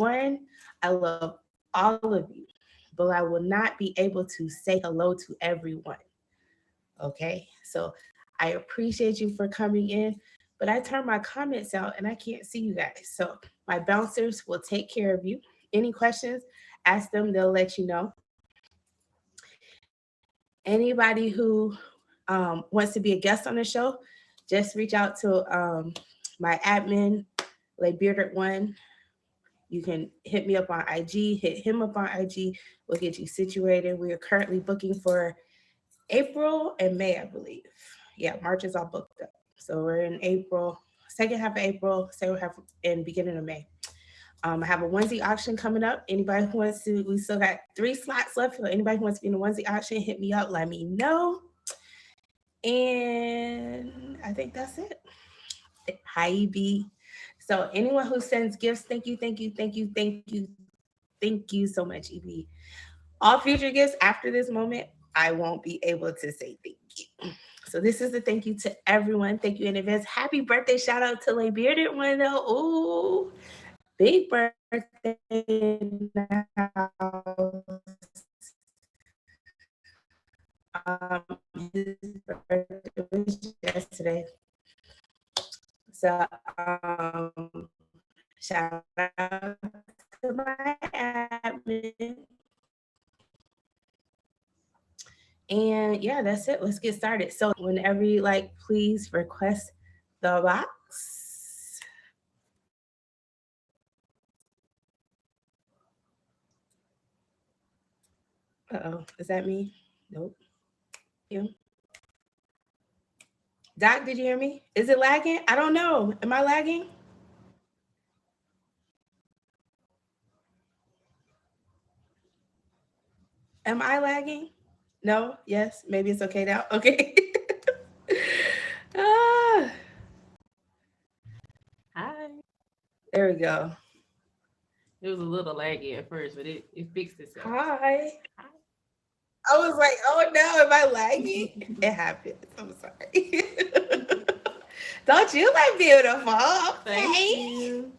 One, I love all of you, but I will not be able to say hello to everyone. Okay. So I appreciate you for coming in, but I turn my comments out and I can't see you guys. So my bouncers will take care of you. Any questions, ask them, they'll let you know. Anybody who wants to be a guest on the show, just reach out to my admin, like Bearded One. You can hit me up on IG, hit him up on IG. We'll get you situated. We are currently booking for April and May, I believe. Yeah, March is all booked up. So we're in April, second half of April, second half in beginning of May. I have a onesie auction coming up. Anybody who wants to, we still got 3 slots left. So anybody who wants to be in the onesie auction, hit me up, let me know. And I think that's it. Hi, B. So anyone who sends gifts, thank you, thank you, thank you, thank you, thank you so much, EB. All future gifts after this moment, I won't be able to say thank you. So this is a thank you to everyone. Thank you in advance. Happy birthday shout out to Lay Bearded One though. Ooh, big birthday now. His birthday was yesterday. So shout out to my admin. And yeah, that's it. Let's get started. So whenever you like, please request the box. Uh-oh, is that me? Nope. You. Doc, did you hear me? Is it lagging? I don't know. Am I lagging? Am I lagging? No? Yes? Maybe it's okay now? Okay. ah, Hi. there we go. It was a little laggy at first, but it fixed itself. Hi. I was like, oh no, am I lagging? It happens. I'm sorry. Don't you look beautiful? Thank you.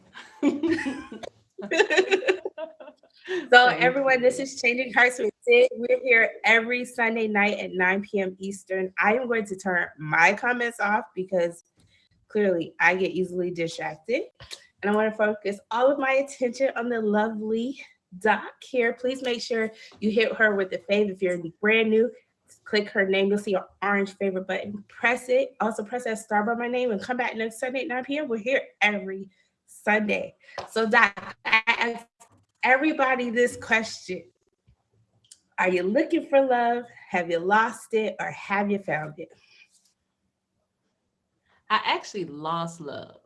So Thank everyone, this you. is Changing Hearts with Sid. We're here every Sunday night at 9 p.m. Eastern. I am going to turn my comments off because clearly I get easily distracted. And I want to focus all of my attention on the lovely Doc here. Please make sure you hit her with the fave. If you're brand new, click her name. You'll see an orange favorite button. Press it. Also press that star by my name and come back next Sunday at 9 p.m. We're here every Sunday. So Doc, I ask everybody this question. Are you looking for love? Have you lost it or have you found it? I actually lost love,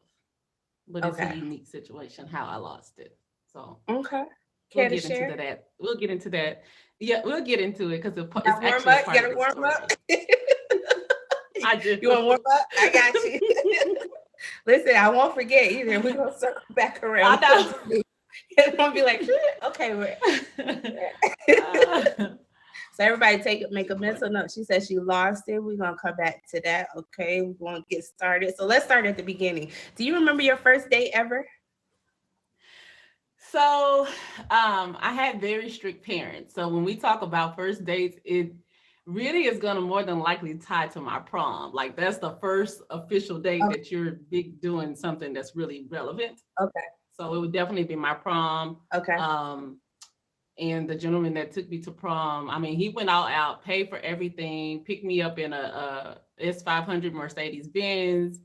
but it's a Okay. unique situation how I lost it. So Okay. we'll Care to get into share? that. We'll get into that. Yeah, we'll get into it because You it's got warm actually a up? You part got of to the warm up? story. I do. You want to warm up? I got you. Listen, I won't forget either. We're going to circle back around. I It's going to be like, okay. know. So everybody make a Too mental funny. note. She said she lost it. We're going to come back to that. Okay. We're going to get started. So let's start at the beginning. Do you remember your first date ever? So, I had very strict parents. So when we talk about first dates, it really is going to more than likely tie to my prom. Like that's the first official date Okay. that you're big doing something that's really relevant. Okay. So it would definitely be my prom. Okay. Um, and the gentleman that took me to prom, I mean, he went all out, paid for everything, picked me up in a S500 Mercedes Benz.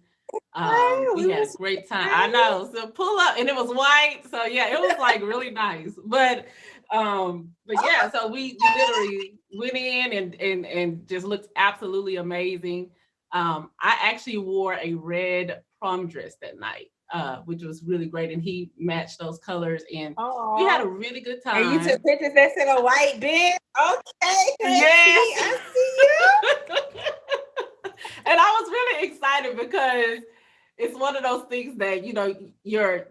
Hey, We we had a was great time. I friends. know. So pull up and it was white. So yeah, it was like really nice. But yeah, so we literally went in and just looked absolutely amazing. I actually wore a red prom dress that night, which was really great. And he matched those colors and we had Oh, a really good and you took time. pictures that's in a white bed. Okay, Chrissy, Yes. I see you. And I was really excited because it's one of those things that your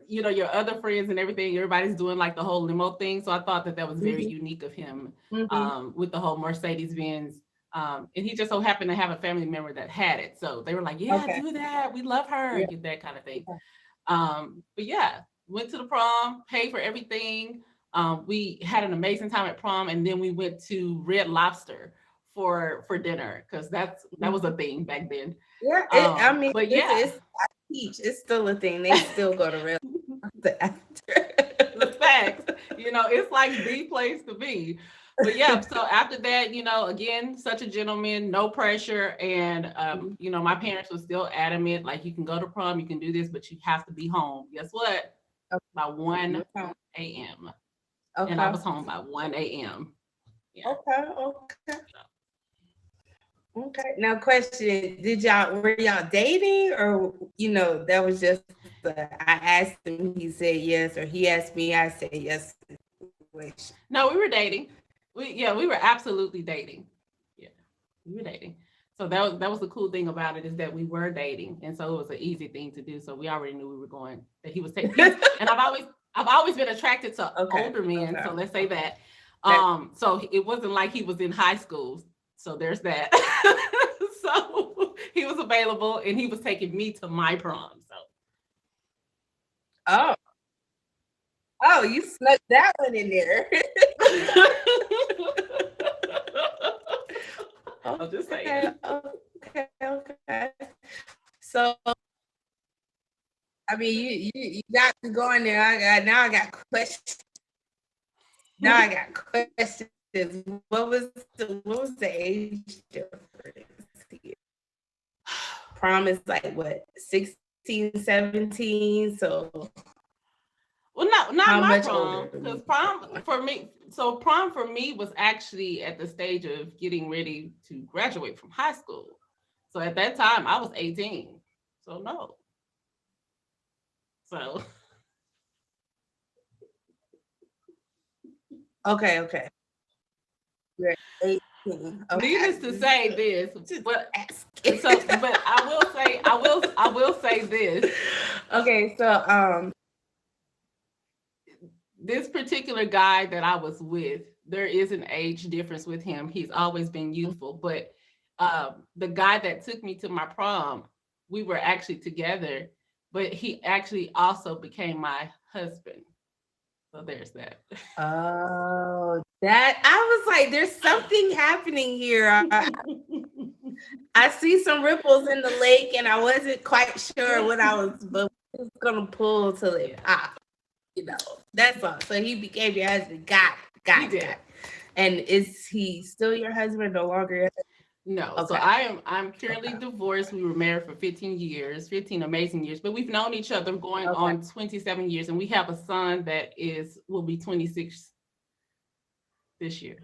other friends and everything, everybody's doing like the whole limo thing. So I thought that that was very Mm-hmm, unique of him, mm-hmm. with the whole Mercedes Benz. And he just so happened to have a family member that had it, so they were like, "Yeah, Okay. do that. We love her," Yeah. that kind of thing. Yeah. But yeah. went to the prom, paid for everything. We had an amazing time at prom, and then we went to Red Lobster for dinner because that was a thing back then. Yeah, I mean, but yeah, it's Peach. It's still a thing. They still go to Red Lobster after. The facts, it's like the place to be. But yeah, so after that, again, such a gentleman, no pressure. And, my parents were still adamant, like, you can go to prom, you can do this, but you have to be home. Guess what? By 1 a.m. Okay. And I was home by 1 a.m. Yeah. Okay. Now, question: were y'all dating, or that was just I asked him, he said yes, or he asked me, I said yes. No, we were dating. We were absolutely dating. Yeah, we were dating. So that was the cool thing about it, is that we were dating, and so it was an easy thing to do. So we already knew we were going. That he was taking. And I've always been attracted to older men. Okay. So let's say that. So it wasn't like he was in high school. So there's that. So he was available, and he was taking me to my prom. So. Oh, you snuck that one in there. I'll just say. Okay. So, I mean, you got to go in there. I got questions. What was the age difference here? Prom is like what, 16, 17? So. Well, not my prom, because prom for me was actually at the stage of getting ready to graduate from high school. So at that time, I was 18. So no. So. Okay. You're 18. Okay. Needless to say this, but I will say this. Okay, so this particular guy that I was with, there is an age difference with him. He's always been youthful, but the guy that took me to my prom, we were actually together, but he actually also became my husband. So there's that. Oh, that I was like, there's something happening here. I see some ripples in the lake, and I wasn't quite sure what I was gonna pull till it popped. That's all. So he became your husband. Got it. And is he still your husband? No longer? No. Okay. So I'm currently divorced. We were married for 15 amazing years, but we've known each other going on 27 years, and we have a son that will be 26 this year.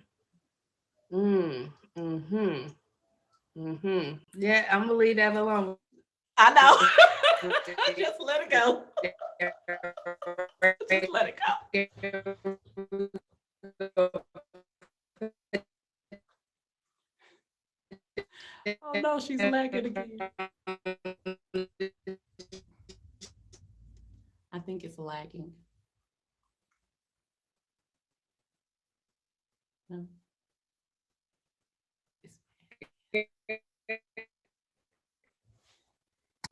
Yeah, I'm gonna leave that alone. I know. Just let it go. Just let it go. Oh no, she's lagging again. I think it's lagging. No.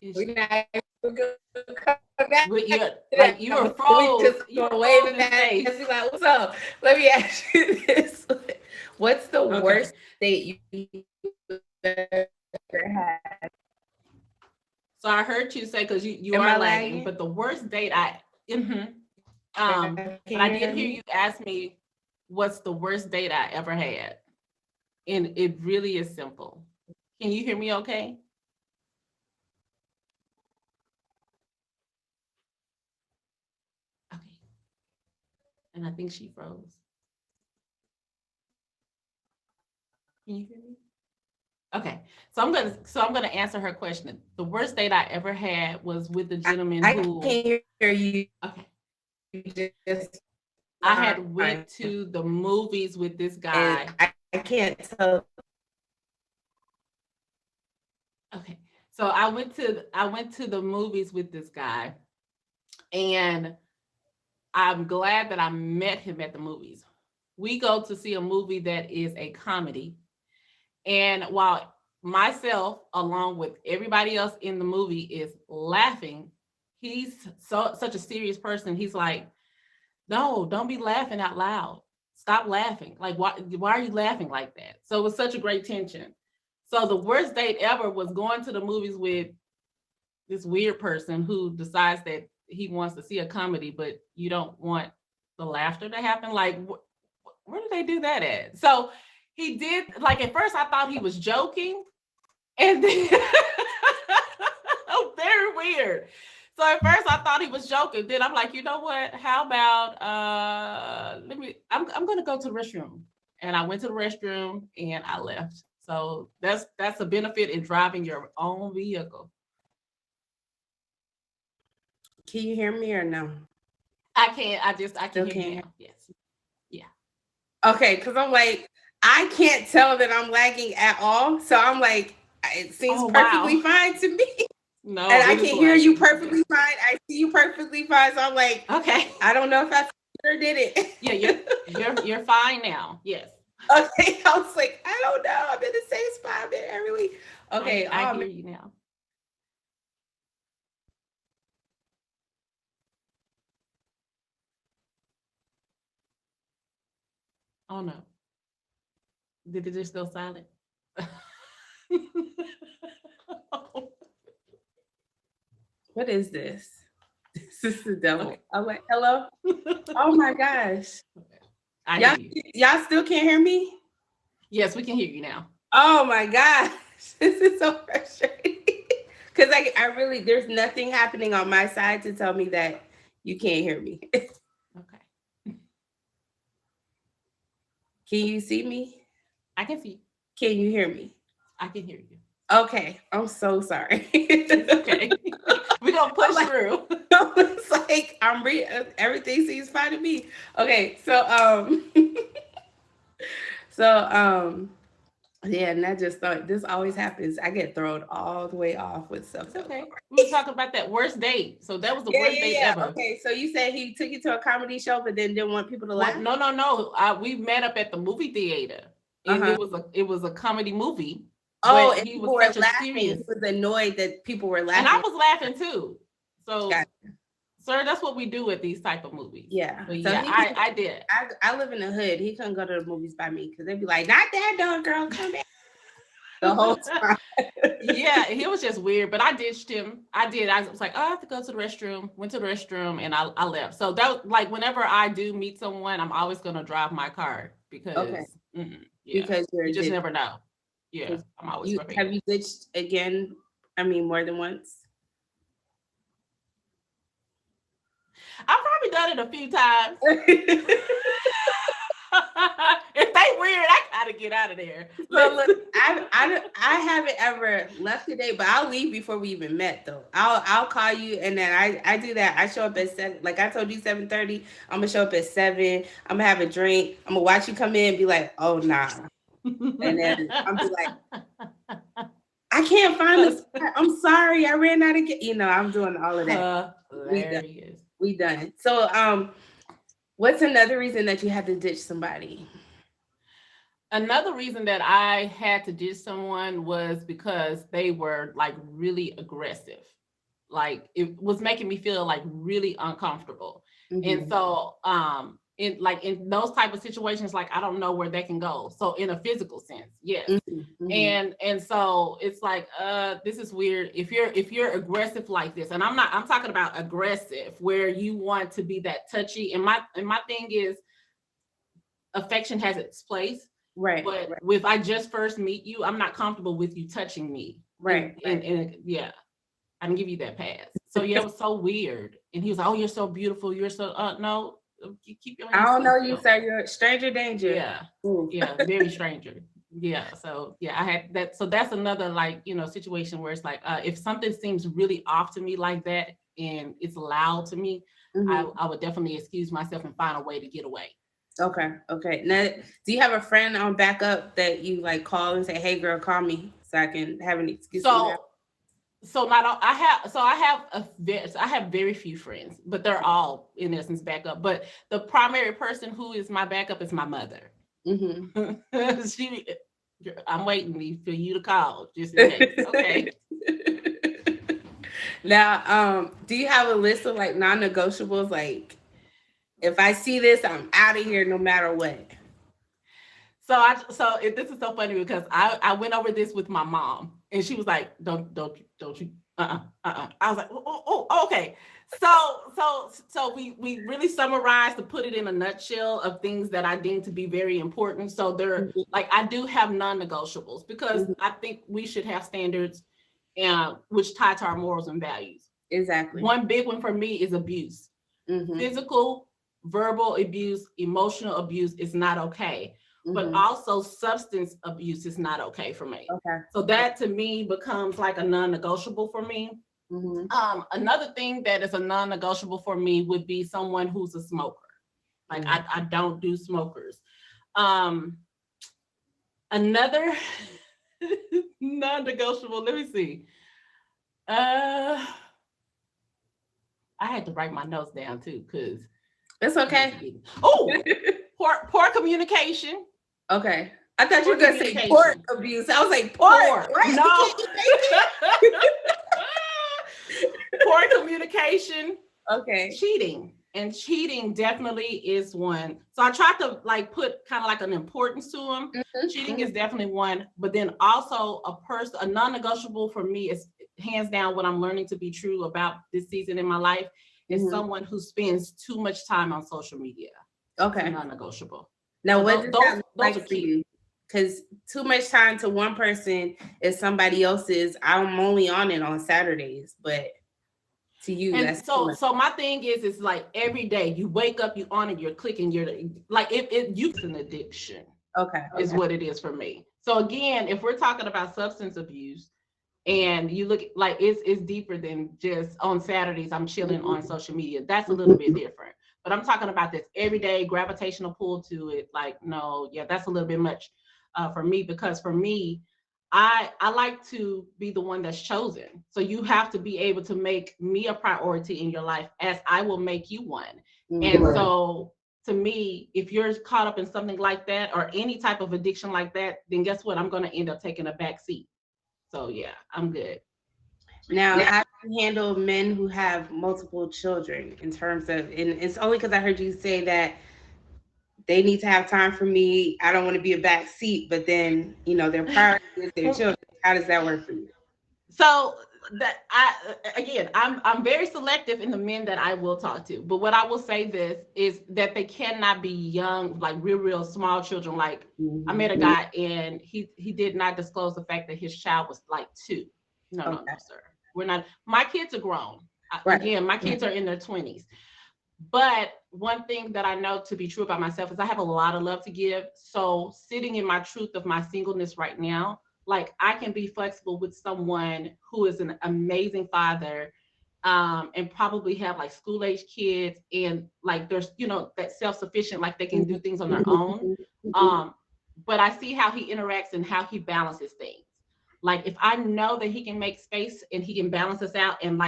You were froze. You were waving that. Like, what's up? Let me ask you this: what's the worst date you ever had? So I heard you say, because you are lagging, but the worst date but I did hear you ask me, what's the worst date I ever had? And it really is simple. Can you hear me okay? Okay. And I think she froze. Can you hear me? Okay. So I'm gonna answer her question. The worst date I ever had was with the gentleman who I can't hear you. Okay. I had went to the movies with this guy. I can't tell. Okay. So I went to the movies with this guy, and I'm glad that I met him at the movies. We go to see a movie that is a comedy. And while myself, along with everybody else in the movie, is laughing, he's such a serious person. He's like, no, don't be laughing out loud. Stop laughing. Like, why are you laughing like that? So it was such a great tension. So the worst date ever was going to the movies with this weird person who decides that he wants to see a comedy, but you don't want the laughter to happen. Like, where did they do that at? So he did, like, at first I thought he was joking, and then oh, very weird. So at first I thought he was joking. Then I'm like, you know what? How about I'm gonna go to the restroom. And I went to the restroom and I left. So that's a benefit in driving your own vehicle. Can you hear me or no? I can't. I can hear you now. Yes. Yeah. Okay, because I'm like, I can't tell that I'm lagging at all. So I'm like, it seems perfectly fine to me. No, and I can hear you perfectly fine. I see you perfectly fine. So I'm like, okay. I don't know if I did it. Yeah, you're fine now. Yes. Okay. I was like, I don't know. I'm in the same spot every week. Okay. I hear you now. Oh no. Did it just go silent? What is this? This is the devil. Okay. I'm like, hello? Oh my gosh. Y'all still can't hear me? Yes, we can hear you now. Oh my gosh. This is so frustrating. Because I really, there's nothing happening on my side to tell me that you can't hear me. Okay. Can you see me? I can see you. Can you hear me? I can hear you. Okay. I'm so sorry. Okay. We're going to push through. It's like, everything seems fine to me. Okay. So, yeah, and I just thought this always happens. I get thrown all the way off with stuff. It's okay. We were talking about that worst date. So that was the worst date ever. Okay, so you said he took you to a comedy show, but then didn't want people to laugh? No. We met up at the movie theater, and it was a comedy movie. Oh, and people were laughing. He was annoyed that people were laughing. And I was laughing too. So, sir, that's what we do at these type of movies. Yeah. So I did. I live in the hood. He couldn't go to the movies by me because they'd be like, not that dog, girl, come back. The whole time. Yeah, he was just weird, but I ditched him. I was like, oh, I have to go to the restroom. Went to the restroom and I left. So that was like, whenever I do meet someone, I'm always going to drive my car because because you just never know. Yeah, I'm always prepared. Have you ditched again? I mean, more than once? I've probably done it a few times. If they weird, I gotta get out of there. So look, I haven't ever left a date, but I'll leave before we even met though. I'll call you and then I do that. I show up at 7, like I told you 7:30. I'm gonna show up at 7. I'm gonna have a drink. I'm gonna watch you come in and be like, oh nah. And then I'm be like, I can't find the spot. I'm sorry, I ran out of I'm doing all of that. We done. So what's another reason that you had to ditch somebody? Another reason that I had to ditch someone was because they were like really aggressive. Like it was making me feel like really uncomfortable. Mm-hmm. And so in those type of situations, like I don't know where they can go. So in a physical sense, yes. Mm-hmm. And so it's like this is weird. If you're aggressive like this, and I'm talking about aggressive where you want to be that touchy. And my thing is affection has its place. Right. But if I just first meet you, I'm not comfortable with you touching me. Right. And yeah, I can give you that pass. So yeah, it was so weird. And he was like, "Oh, you're so beautiful. You're so no." You keep your hands. I don't know you, sir. You're stranger danger. Yeah. Yeah, very stranger. Yeah. So yeah, I had that. So that's another situation where it's like if something seems really off to me like that and it's loud to me, I would definitely excuse myself and find a way to get away. Okay. Now, do you have a friend on backup that you like call and say, "Hey, girl, call me," so I can have an excuse? I have very few friends, but they're all in essence backup. But the primary person who is my backup is my mother. Mm-hmm. I'm waiting for you to call just in case. Okay. Now, do you have a list of like non-negotiables? Like, if I see this, I'm out of here no matter what. This is so funny because I went over this with my mom and she was like, don't you, I was like, oh, okay. So we really summarized to put it in a nutshell of things that I deem to be very important. So they're like, I do have non-negotiables because I think we should have standards which tie to our morals and values. Exactly. One big one for me is abuse. Physical, verbal abuse, emotional abuse is not okay. But also substance abuse is not okay for me. Okay. So that to me becomes like a non-negotiable for me. Another thing that is a non-negotiable for me would be someone who's a smoker. Like I don't do smokers. Another non-negotiable, let me see. I had to write my notes down too, because it's okay. Oh, poor communication. Okay. I thought you were going to say pork abuse. I was like, pork. No. Poor communication. Okay. Cheating. And cheating definitely is one. So I tried to like put kind of like an importance to them. Cheating is definitely one. But then also a non-negotiable for me is hands down what I'm learning to be true about this season in my life is someone who spends too much time on social media. Okay. Non-negotiable. Now, so what does that look like for you? Because too much time to one person is somebody else's. I'm only on it on Saturdays, but to you, and that's so my thing is like every day you wake up, you on it, you're clicking, you're like it's an addiction. Okay. Is what it is for me. So again, if we're talking about substance abuse, and you look like it's deeper than just on Saturdays I'm chilling on social media. That's a little bit different. But I'm talking about this everyday gravitational pull to it. Like, no, yeah, that's a little bit much for me, because for me, I like to be the one that's chosen. So you have to be able to make me a priority in your life as I will make you one. And so to me, if you're caught up in something like that or any type of addiction like that, then guess what? I'm going to end up taking a back seat. So yeah, I'm good. Now, how do you handle men who have multiple children in terms of, and it's only because I heard you say that they need to have time for me. I don't want to be a back seat, but then, their priority is their children. How does that work for you? So that I'm very selective in the men that I will talk to. But what I will say this is that they cannot be young, like real small children. Like I met a guy and he did not disclose the fact that his child was like 2. No, sir. We're not. My kids are grown. Right. Again, my kids are in their 20s. But one thing that I know to be true about myself is I have a lot of love to give. So sitting in my truth of my singleness right now, like I can be flexible with someone who is an amazing father, and probably have like school age kids and like there's, that self-sufficient, like they can do things on their own. But I see how he interacts and how he balances things. Like if I know that he can make space and he can balance us out, and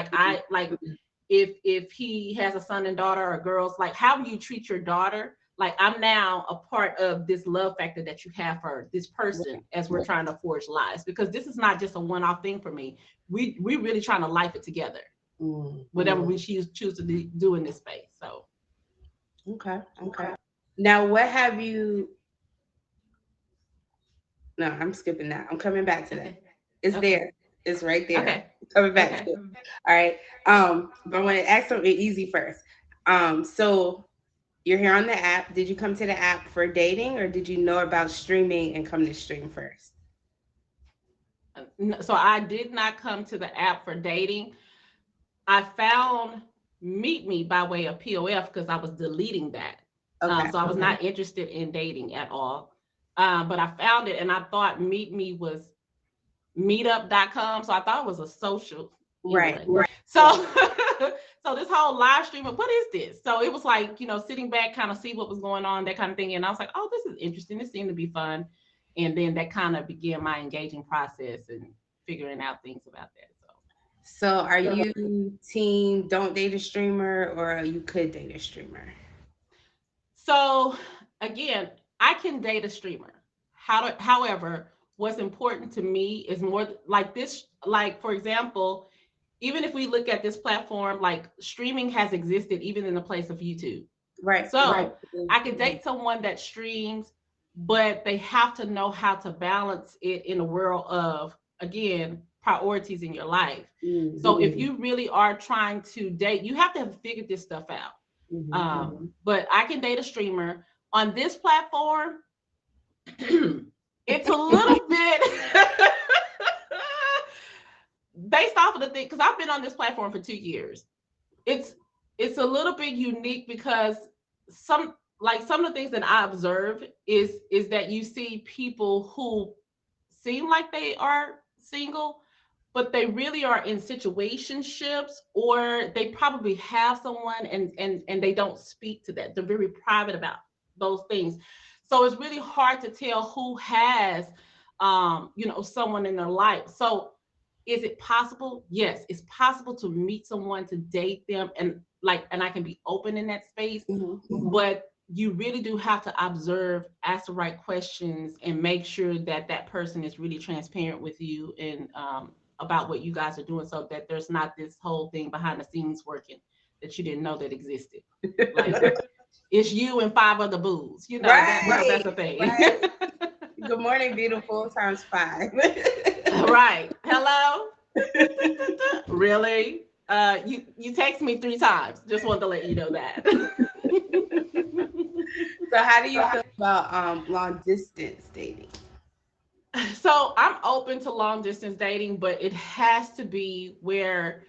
if he has a son and daughter or girls, like how you treat your daughter, like I'm now a part of this love factor that you have for this person as we're trying to forge lives, because this is not just a one-off thing for me. We really trying to life it together, whatever we choose to do in this space. So okay. Now what have you? No, I'm skipping that. I'm coming back to that. It's there. It's right there. Okay. Coming back to it. All right. But I want to ask something easy first. So you're here on the app. Did you come to the app for dating, or did you know about streaming and come to stream first? So I did not come to the app for dating. I found Meet Me by way of POF because I was deleting that. Okay. So I was not interested in dating at all. But I found it and I thought Meet Me was meetup.com. So I thought it was a social. Right. So so this whole live stream of what is this? So it was like, sitting back, kind of see what was going on, that kind of thing. And I was like, oh, this is interesting. This seemed to be fun. And then that kind of began my engaging process and figuring out things about that. So are you team don't date a streamer, or you could date a streamer? So again, I can date a streamer. However, what's important to me is more like this. Like, for example, even if we look at this platform, like streaming has existed even in the place of YouTube. Right. So right. I could date someone that streams, but they have to know how to balance it in a world of, again, priorities in your life. Mm-hmm. So if you really are trying to date, you have to have figured this stuff out. Mm-hmm. But I can date a streamer on this platform. It's a little bit based off of the thing, because I've been on this platform for 2 years. It's a little bit unique because some of the things that I observe is that you see people who seem like they are single, but they really are in situationships, or they probably have someone and they don't speak to that. They're very private about those things. So it's really hard to tell who has someone in their life. So is it possible? Yes, it's possible to meet someone, to date them, and I can be open in that space. Mm-hmm. But you really do have to observe, ask the right questions, and make sure that that person is really transparent with you and about what you guys are doing, so that there's not this whole thing behind the scenes working that you didn't know that existed. Like, it's you and 5 other booze, that's the thing. Right. Good morning, beautiful, times 5. Right. Hello. Really? You text me 3 times. Just wanted to let you know that. So how do you feel about long distance dating? So I'm open to long distance dating, but it has to be where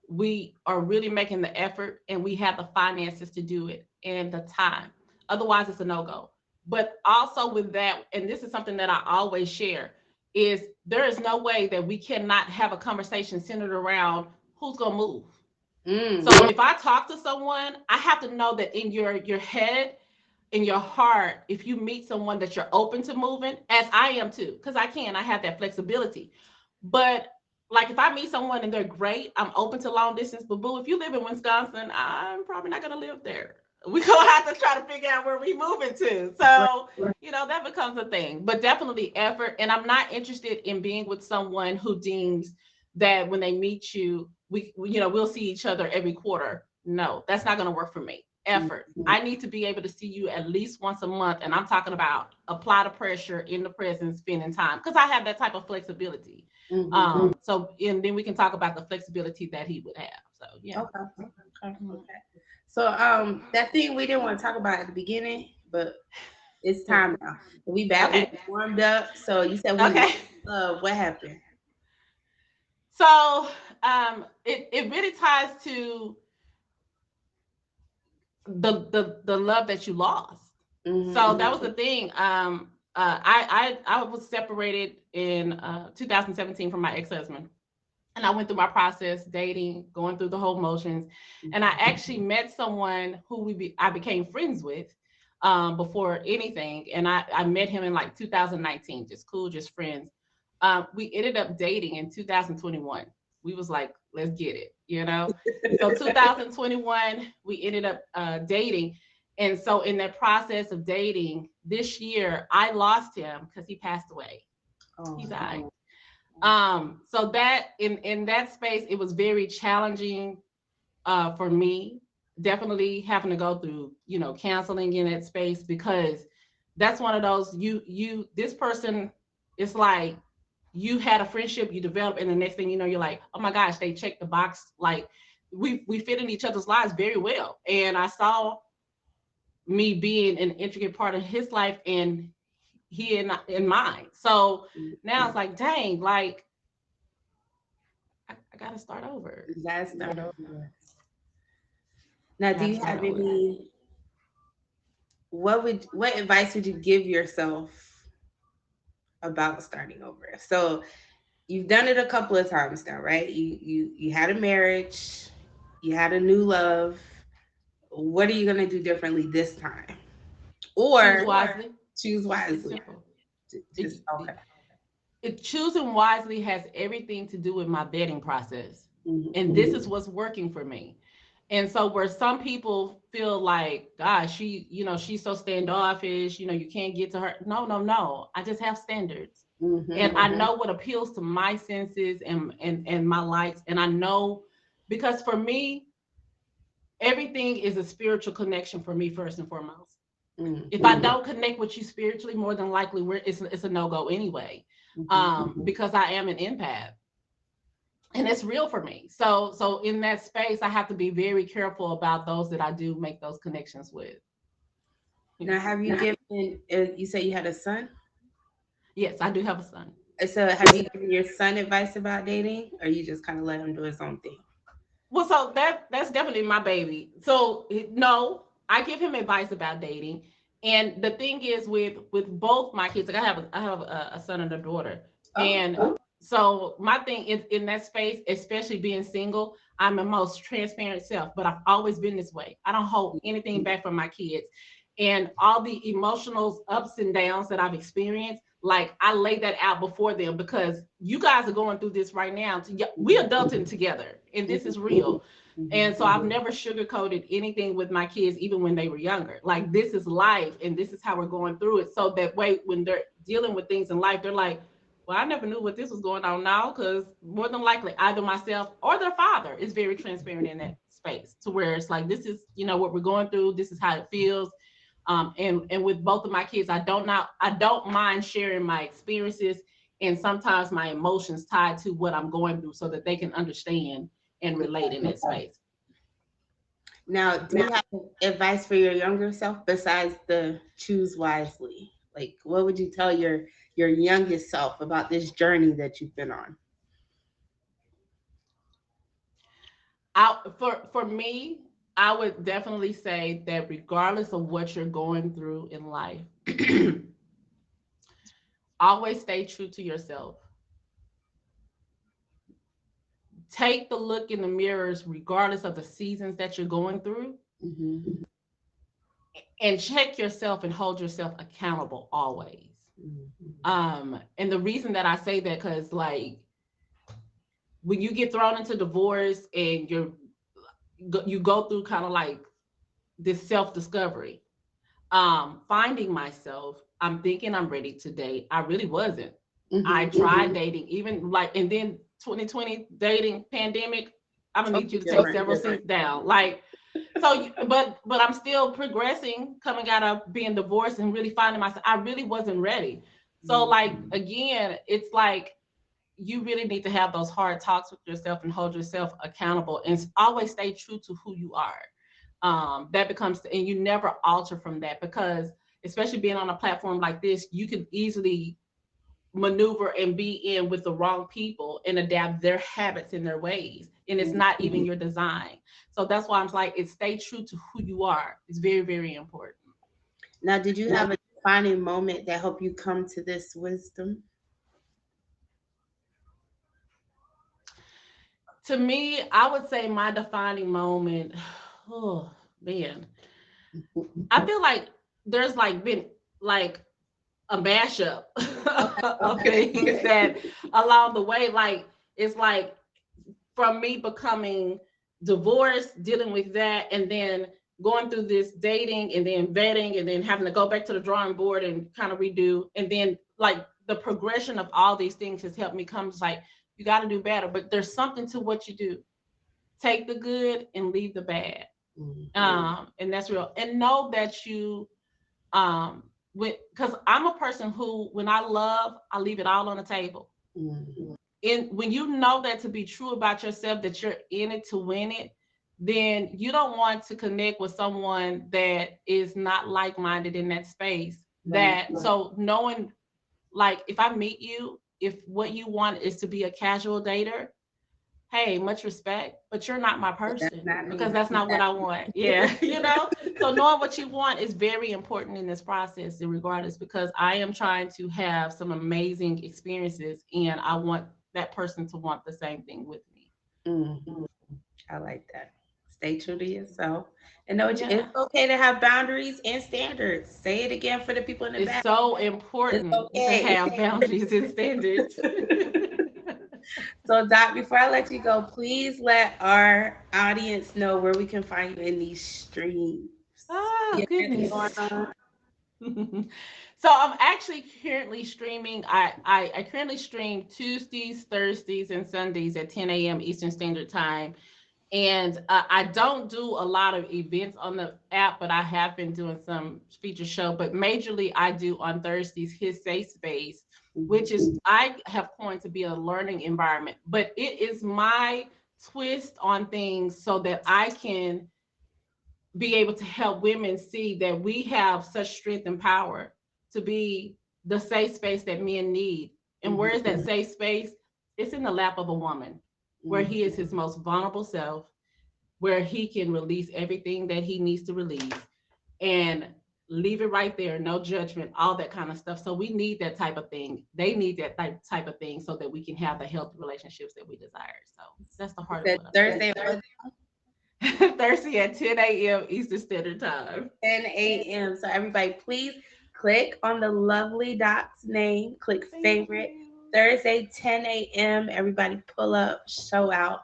we are really making the effort and we have the finances to do it and the time. Otherwise, it's a no-go. But also with that, and this is something that I always share, is there is no way that we cannot have a conversation centered around who's going to move. So if I talk to someone, I have to know that in your head, in your heart, if you meet someone that you're open to moving, as I am too, because I have that flexibility. But like if I meet someone and they're great, I'm open to long distance. But boo, if you live in Wisconsin, I'm probably not going to live there. We're going to have to try to figure out where we're moving to. So, that becomes a thing. But definitely effort. And I'm not interested in being with someone who deems that when they meet you, we'll see each other every quarter. No, that's not going to work for me. Effort. I need to be able to see you at least once a month. And I'm talking about apply the pressure in the present, spending time, because I have that type of flexibility. So, and then we can talk about the flexibility that he would have. So, yeah. Okay. So, that thing we didn't want to talk about at the beginning, but it's time now. We back. Okay. We warmed up. So you said what happened? So, it really ties to the love that you lost. So that was the thing. I was separated in 2017 from my ex-husband, and I went through my process, dating, going through the whole motions, and I actually met someone who I became friends with before anything, and I met him in like 2019, just cool, just friends. We ended up dating in 2021. We was like, let's get it, So 2021, we ended up dating. And so in that process of dating this year, I lost him because he passed away. He died. So that in that space, it was very challenging for me, definitely having to go through, counseling in that space, because that's one of those, this person, it's like, you had a friendship, you develop, and the next thing you know, you're like, oh my gosh, they checked the box. Like we fit in each other's lives very well. And I saw me being an intricate part of his life and he in mine. So now it's like, dang, like I gotta start over. You gotta start over. Now, do you have any, what advice would you give yourself about starting over? So you've done it a couple of times now, right? You had a marriage, you had a new love. What are you gonna do differently this time? Or choose wisely. Choosing wisely has everything to do with my vetting process. And this is what's working for me. And so where some people feel like, gosh, she's so standoffish, you can't get to her. No. I just have standards. And I know what appeals to my senses and my likes. And I know, because for me, everything is a spiritual connection for me first and foremost. If I don't connect with you spiritually, more than likely it's a no-go anyway. Because I am an empath. And it's real for me. So in that space, I have to be very careful about those that I do make those connections with. Now, have you given, you said you had a son? Yes, I do have a son. So have you given your son advice about dating, or you just kind of let him do his own thing? Well, so that's definitely my baby. So no, I give him advice about dating. And the thing is with both my kids, like I have a son and a daughter. And so my thing is in that space, especially being single, I'm the most transparent self, but I've always been this way. I don't hold anything back from my kids. And all the emotional ups and downs that I've experienced, like I lay that out before them, because you guys are going through this right now. We adulting together, and this is real. And so I've never sugarcoated anything with my kids, even when they were younger. Like, this is life, and this is how we're going through it. So that way, when they're dealing with things in life, they're like, well, I never knew what this was going on now, because more than likely either myself or their father is very transparent in that space, to where it's like, this is, what we're going through. This is how it feels. And with both of my kids, I don't mind sharing my experiences and sometimes my emotions tied to what I'm going through, so that they can understand and relate in that space. Now, do you have advice for your younger self besides the choose wisely? Like, what would you tell your youngest self about this journey that you've been on? For me, I would definitely say that regardless of what you're going through in life, always stay true to yourself. Take the look in the mirrors, regardless of the seasons that you're going through, and check yourself and hold yourself accountable always. And the reason that I say that, because like when you get thrown into divorce and you go through kind of like this self-discovery, finding myself, I'm thinking I'm ready to date. I really wasn't. I tried dating, even like, and then 2020 dating pandemic, I'm gonna need you to take several seats down. Like, so, but I'm still progressing, coming out of being divorced and really finding myself. I really wasn't ready. So like, again, it's like, you really need to have those hard talks with yourself and hold yourself accountable and always stay true to who you are. That becomes, and you never alter from that, because especially being on a platform like this, you can easily maneuver and be in with the wrong people and adapt their habits and their ways. And it's not even your design. So that's why I'm like, it's stay true to who you are. It's very, very important. Now, did you have a defining moment that helped you come to this wisdom? To me, I would say my defining moment, oh man, I feel like there's like been like a mashup of things that along the way, like it's like from me becoming divorced, dealing with that, and then going through this dating and then vetting and then having to go back to the drawing board and kind of redo. And then like the progression of all these things has helped me come to like, you got to do better, but there's something to what you do. Take the good and leave the bad. And that's real. And know that you, because I'm a person who, when I love, I leave it all on the table. And when you know that to be true about yourself, that you're in it to win it, then you don't want to connect with someone that is not like-minded in that space. So knowing, like, if I meet you, if what you want is to be a casual dater, hey, much respect, but you're not my person, because that's not what I want. Yeah, So knowing what you want is very important in this process, regardless, because I am trying to have some amazing experiences, and I want that person to want the same thing with me. I like that. Stay true to yourself. And know it's okay to have boundaries and standards. Say it again for the people in the back. It's so important to have boundaries and standards. So, Doc, before I let you go, please let our audience know where we can find you in these streams. Oh, goodness. So I'm actually currently streaming. I currently stream Tuesdays, Thursdays, and Sundays at 10 a.m. Eastern Standard Time. And I don't do a lot of events on the app, but I have been doing some feature show. But majorly, I do on Thursdays his safe space, which is I have coined to be a learning environment. But it is my twist on things so that I can be able to help women see that we have such strength and power to be the safe space that men need. And where is that safe space? It's in the lap of a woman, where he is his most vulnerable self, where he can release everything that he needs to release and leave it right there, no judgment, all that kind of stuff. So we need that type of thing. They need that type of thing so that we can have the healthy relationships that we desire. So that's the heart of what Thursday. Thursday at 10 a.m. Eastern Standard Time. 10 a.m. So everybody, please click on the lovely Doc's name. Click favorite. Thursday, 10 a.m. Everybody pull up, show out.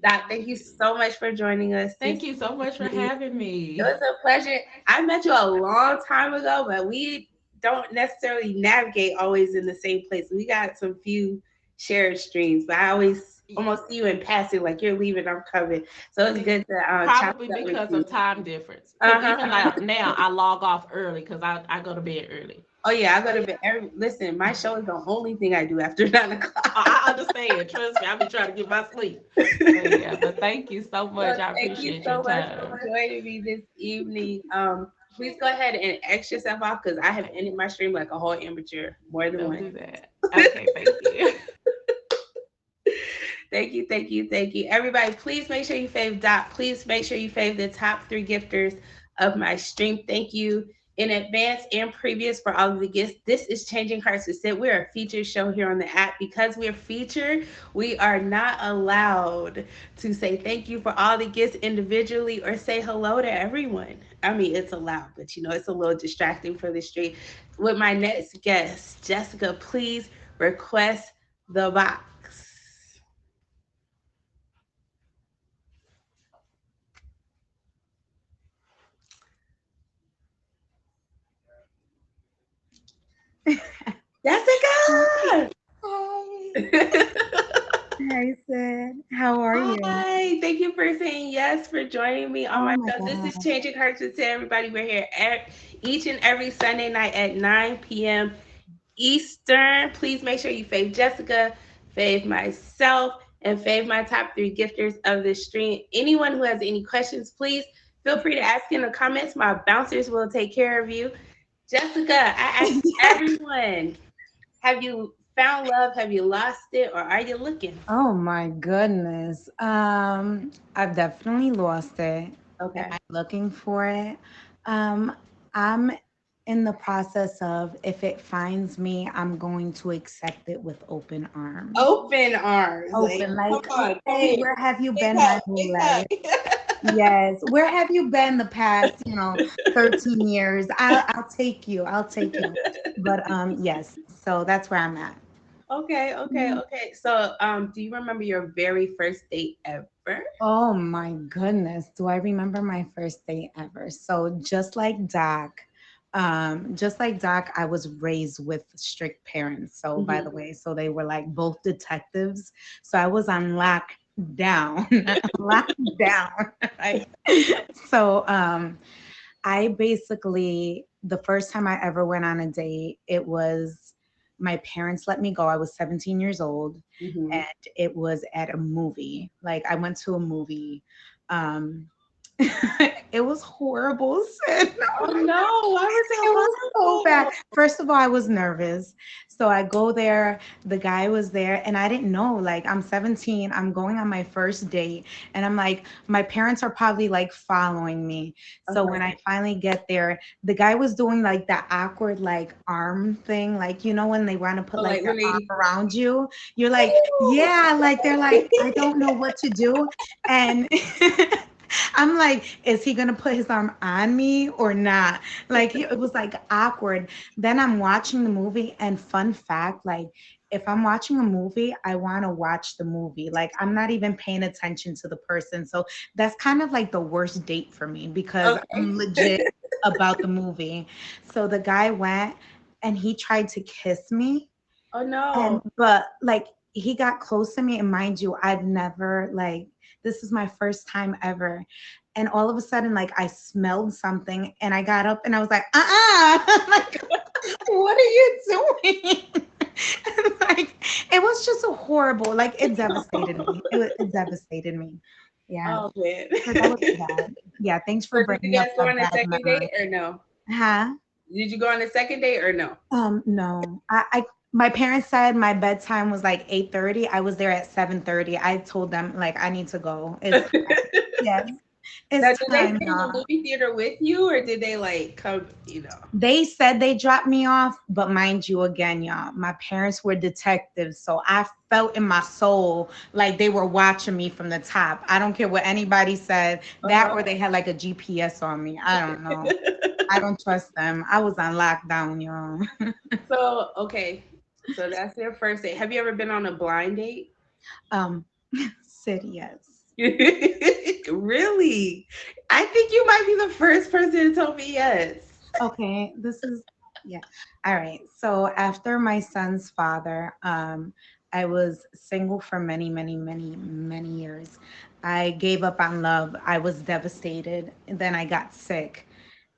Doc, thank you so much for joining us. Thank you so much for having me. It was a pleasure. I met you a long time ago, but we don't necessarily navigate always in the same place. We got some few shared streams, but I always almost see you in passing, like you're leaving, I'm coming. So it's good to probably because of time difference. Even like now, I log off early because I go to bed early. Oh yeah, I go to bed. Listen, my show is the only thing I do after 9 o'clock. I understand. Trust me, I've been trying to get my sleep. But thank you so much. I appreciate your time. Thank you so much for joining me this evening. Please go ahead and X yourself off because I have ended my stream like a whole amateur, more than one. Do that. Okay, thank you. Thank you. Everybody, please make sure you fave Doc. Please make sure you fave the top 3 gifters of my stream. Thank you in advance and previous for all of the gifts. This is Changing Hearts with Sid. We're a featured show here on the app. Because we're featured, we are not allowed to say thank you for all the gifts individually or say hello to everyone. I mean, it's allowed, but it's a little distracting for the street. With my next guest, Jessica, please request the box. Jessica! Hi. Hi, Sid. How are you? Hi. Thank you for saying yes for joining me on my show. God. This is Changing Hearts with Sid. Everybody, we're here each and every Sunday night at 9 p.m. Eastern. Please make sure you fave Jessica, fave myself, and fave my top 3 gifters of the stream. Anyone who has any questions, please feel free to ask in the comments. My bouncers will take care of you. Jessica, I asked everyone, have you found love? Have you lost it? Or are you looking? Oh my goodness. I've definitely lost it. Okay. I'm looking for it. I'm in the process of, if it finds me, I'm going to accept it with open arms. Open arms. Open, hey, where have you been my whole life? Yes. Where have you been the past, 13 years? I'll take you. But yes. So that's where I'm at. Okay. So do you remember your very first date ever? Oh my goodness. Do I remember my first date ever? So just like Doc, I was raised with strict parents. So by the way, so they were like both detectives. So I was on lockdown. Right? So I basically, the first time I ever went on a date, it was my parents let me go. I was 17 years old and it was at a movie. Like I went to a movie. It was horrible. Oh no, why was it was so bad? First of all, I was nervous. So I go there, the guy was there, and I didn't know, like, I'm 17, I'm going on my first date, and I'm like, my parents are probably like following me. So when I finally get there, the guy was doing like that awkward like arm thing, like, when they want to put like their arm around you, you're like, yeah, like they're like, I don't know what to do. And I'm like, is he going to put his arm on me or not? Like, it was like awkward. Then I'm watching the movie, and fun fact, like, if I'm watching a movie, I want to watch the movie. Like, I'm not even paying attention to the person. So that's kind of like the worst date for me because I'm legit about the movie. So the guy went, and he tried to kiss me. Oh no. And but like he got close to me, and mind you, I've never like this is my first time ever. And all of a sudden, like I smelled something and I got up and I was like, like, what are you doing? And, like it was just a horrible, like it devastated me. It devastated me. Yeah. Oh man. So that was bad. Yeah, thanks for So did you bringing up guys go that on a bad second memory. date or no? Huh? Did you go on a second date or no? No. I my parents said my bedtime was like 8:30. I was there at 7:30. I told them like I need to go. It's time. Yes. Now, It's did they time, stay in the y'all. movie theater with you, or did they like come? You know. They said they dropped me off, but mind you, again, y'all, my parents were detectives, so I felt in my soul like they were watching me from the top. I don't care what anybody said, that or they had like a GPS on me. I don't know. I don't trust them. I was on lockdown, y'all. So okay, so that's their first date. Have you ever been on a blind date? Um, said yes. Really? I think you might be the first person to tell me yes. Okay, this is yeah. All right. So after my son's father, I was single for many, many, many, many years. I gave up on love. I was devastated. And then I got sick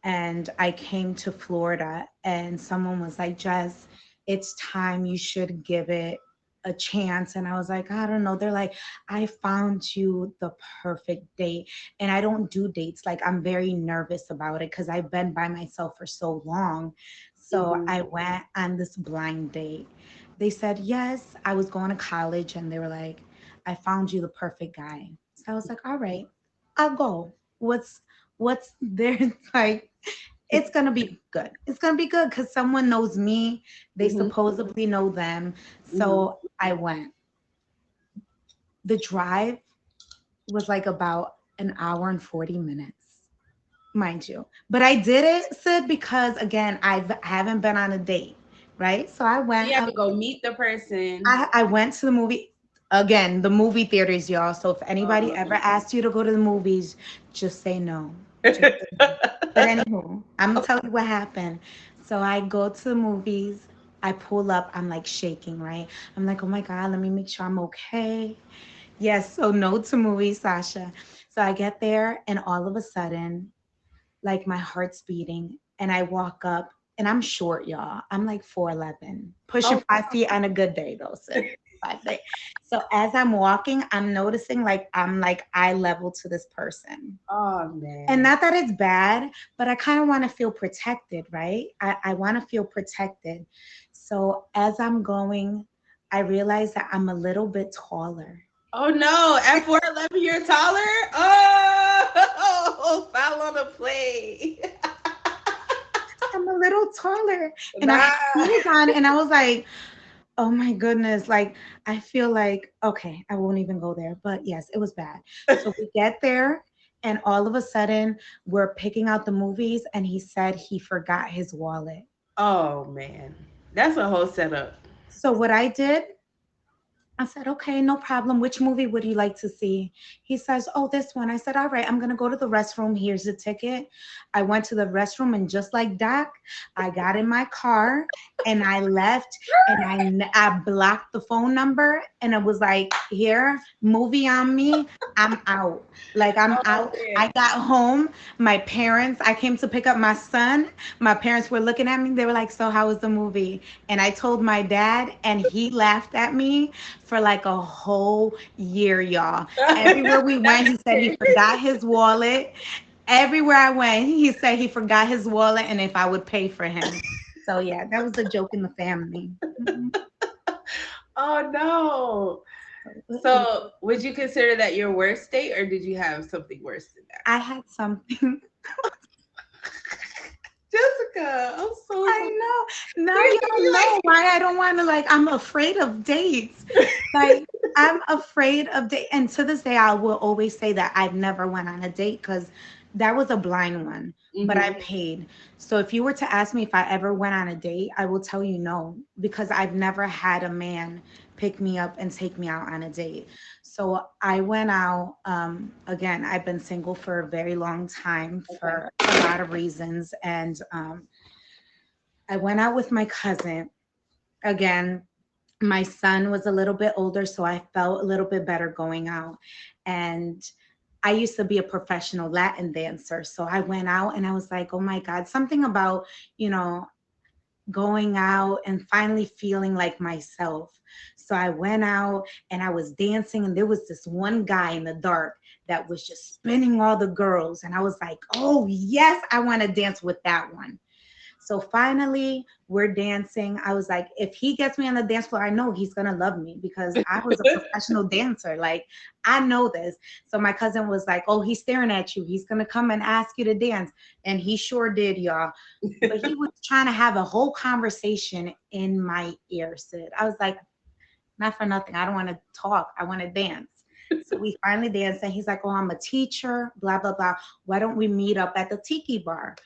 and I came to Florida and someone was like, Jess, it's time you should give it a chance. And I was like, I don't know. They're like, I found you the perfect date. And I don't do dates. Like I'm very nervous about it because I've been by myself for so long. So Mhm. I went on this blind date. They said, yes, I was going to college and they were like, I found you the perfect guy. So I was like, all right, I'll go. What's there? Like, it's gonna be good. It's gonna be good because someone knows me. They Mhm. supposedly know them. Mhm. So I went. The drive was like about an hour and 40 minutes, mind you. But I did it, Sid, because again, I haven't been on a date, right? So I went. You have to go meet the person. I went to the movie again, the movie theaters, y'all. So if anybody ever Um, asks you to go to the movies, just say no. Just say no. But anywho, I'm gonna tell you what happened. So I go to the movies. I pull up. I'm like shaking, right? I'm like, oh my god, let me make sure I'm okay. Yes. So no to movies, Sasha. So I get there, and all of a sudden, like my heart's beating, and I walk up, and I'm short, y'all. I'm like 4'11", pushing oh, 5 feet on a good day, though. So 5 feet. So as I'm walking, I'm noticing like I'm like eye level to this person. oh And man. not that it's bad, but I kind of want to feel protected, right? I want to feel protected. So as I'm going, I realize that I'm a little bit taller. Oh no! At 4'11", you're taller. Oh, foul on the play. I'm a little taller. And I Nah. had heels on and I was like, oh my goodness. Like, I feel like, okay, I won't even go there. But yes, it was bad. So we get there and all of a sudden we're picking out the movies and he said he forgot his wallet. Oh man, that's a whole setup. So what I did, I said, okay, no problem. Which movie would you like to see? He says, oh, this one. I said, all right, I'm going to go to the restroom. Here's the ticket. I went to the restroom and just like Doc, I got in my car and I left and I blocked the phone number and it was like, here, movie on me. I'm out. Like I'm Oh out. man. I got home. My parents, I came to pick up my son. My parents were looking at me. They were like, so how was the movie? And I told my dad and he laughed at me for like a whole year, y'all. Everywhere we went, he said he forgot his wallet. Everywhere I went, he said he forgot his wallet and if I would pay for him. So yeah, that was a joke in the family. Mhm. Oh no. So So, would you consider that your worst date, or did you have something worse than that? I had something. Jessica, I'm so sorry. I know. Now Wait, so y'all you know why I don't want to like. I'm afraid of dates. Like I'm afraid of date, and to this day, I will always say that I've never went on a date because that was a blind one, but I Mhm. paid. So if you were to ask me if I ever went on a date, I will tell you no because I've never had a man pick me up and take me out on a date. So I went out. Again, I've been single for a very long time Okay. for a lot of reasons, and I went out with my cousin. Again, my son was a little bit older, so I felt a little bit better going out. And I used to be a professional Latin dancer. So I went out and I was like, oh my God, something about, you know, going out and finally feeling like myself. So I went out and I was dancing, and there was this one guy in the dark that was just spinning all the girls. And I was like, oh, yes, I want to dance with that one. So finally, we're dancing. I was like, if he gets me on the dance floor, I know he's going to love me because I was a professional dancer. Like, I know this. So my cousin was like, oh, he's staring at you. He's going to come and ask you to dance. And he sure did, y'all. But he was trying to have a whole conversation in my ear, Sid. I was like, not for nothing. I don't want to talk. I want to dance. So we finally danced. And he's like, oh, I'm a teacher, blah, blah, blah. Why don't we meet up at the tiki bar?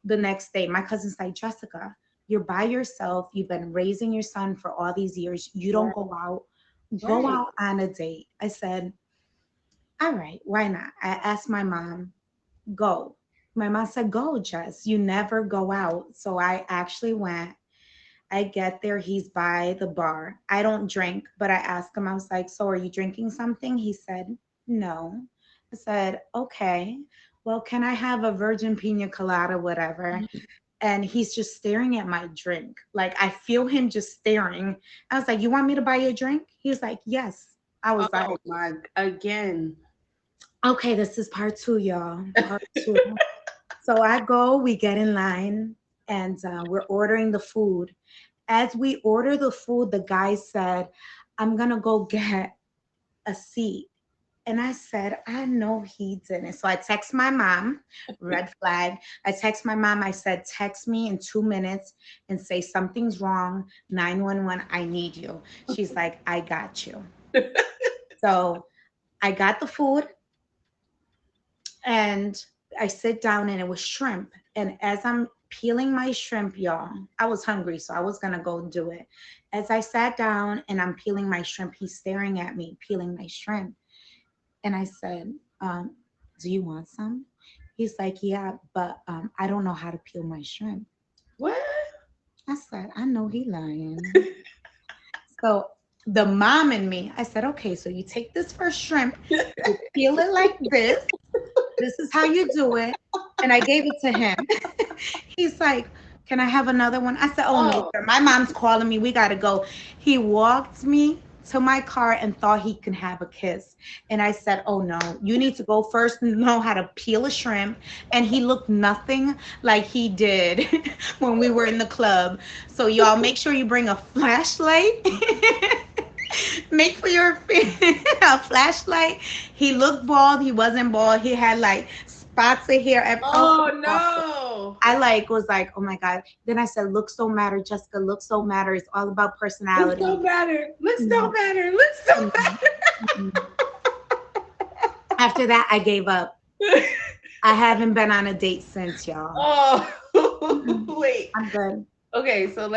The next day, my cousin's like, Jessica, you're by yourself. You've been raising your son for all these years. You don't go out. Go out on a date. I said, all right, why not? I asked my mom, go. My mom said, go, Jess. You never go out. So I actually went. I get there. He's by the bar. I don't drink, but I asked him, I was like, so are you drinking something? He said, no. I said, okay. Well, can I have a virgin pina colada, whatever? And he's just staring at my drink. Like, I feel him just staring. I was like, you want me to buy you a drink? He was like, yes. I was like, my, again. Okay, this is part 2, y'all. Part 2. So I go, we get in line, and we're ordering the food. As we order the food, the guy said, I'm going to go get a seat. And I said, I know he didn't. So I text my mom, red flag. I text my mom. I said, text me in 2 minutes and say something's wrong. 911, I need you. She's like, I got you. So I got the food and I sit down, and it was shrimp. And as I'm peeling my shrimp, y'all, I was hungry, so I was going to go do it. As I sat down and I'm peeling my shrimp, he's staring at me, peeling my shrimp. And I said, do you want some? He's like, yeah, but I don't know how to peel my shrimp. What? I said, I know he lying. So the mom in me, I said, okay, so you take this first shrimp, you peel it like this. This is how you do it. And I gave it to him. He's like, can I have another one? I said, oh, no, sir. My mom's calling me. We got to go. He walked me to my car and thought he could have a kiss. And I said, oh no, you need to go first and know how to peel a shrimp. And he looked nothing like he did when we were in the club. So y'all make sure you bring a flashlight. Make for your a flashlight. He looked bald. He wasn't bald. He had like spots of hair. Oh no. I was like, oh my God. Then I said, looks don't matter, Jessica. Looks don't matter. It's all about personality. Looks don't matter. Looks don't matter. Looks don't matter. After that, I gave up. I haven't been on a date since, y'all. Oh, wait. I'm good. Okay, so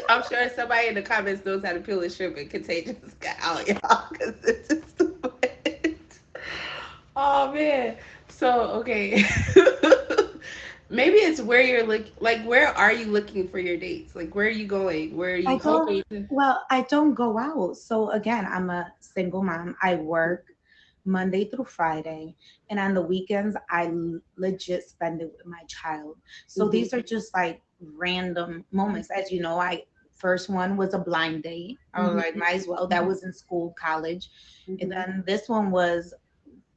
I'm sure somebody in the comments knows how to peel a shrimp and Contagious got out, y'all, because this is stupid. Oh, man. So, okay. Maybe it's where you're where are you looking for your dates? Like, where are you going? Where are you hoping? Well, I don't go out. So again, I'm a single mom. I work Monday through Friday. And on the weekends, I legit spend it with my child. So these are just like random moments. As you know, first one was a blind date. I was like, might as well. That was in school, college. And then this one was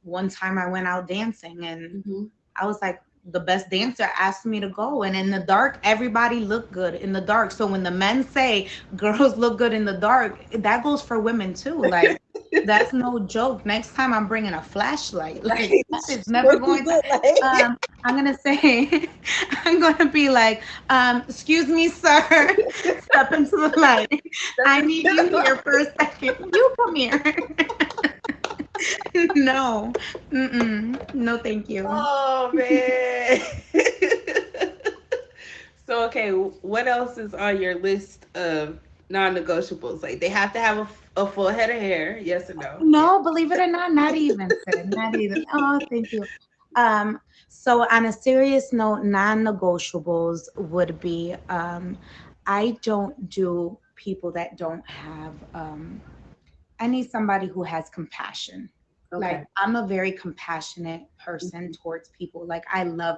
one time I went out dancing, and I was like, the best dancer asked me to go, and in the dark everybody looked good in the dark. So when the men say girls look good in the dark, that goes for women too. Like, that's no joke. Next time I'm bringing a flashlight. Like, it's never going to I'm gonna say I'm gonna be like, excuse me, sir, step into the light. I need you here for a second. You come here. No. No, thank you. Oh, man. So, okay, what else is on your list of non-negotiables? Like, they have to have a full head of hair, yes or no? No, believe it or not, not even. Not even. Oh, thank you. So on a serious note, non-negotiables would be I don't do people that don't have I need somebody who has compassion. Like Okay. I'm a very compassionate person towards people. Like I love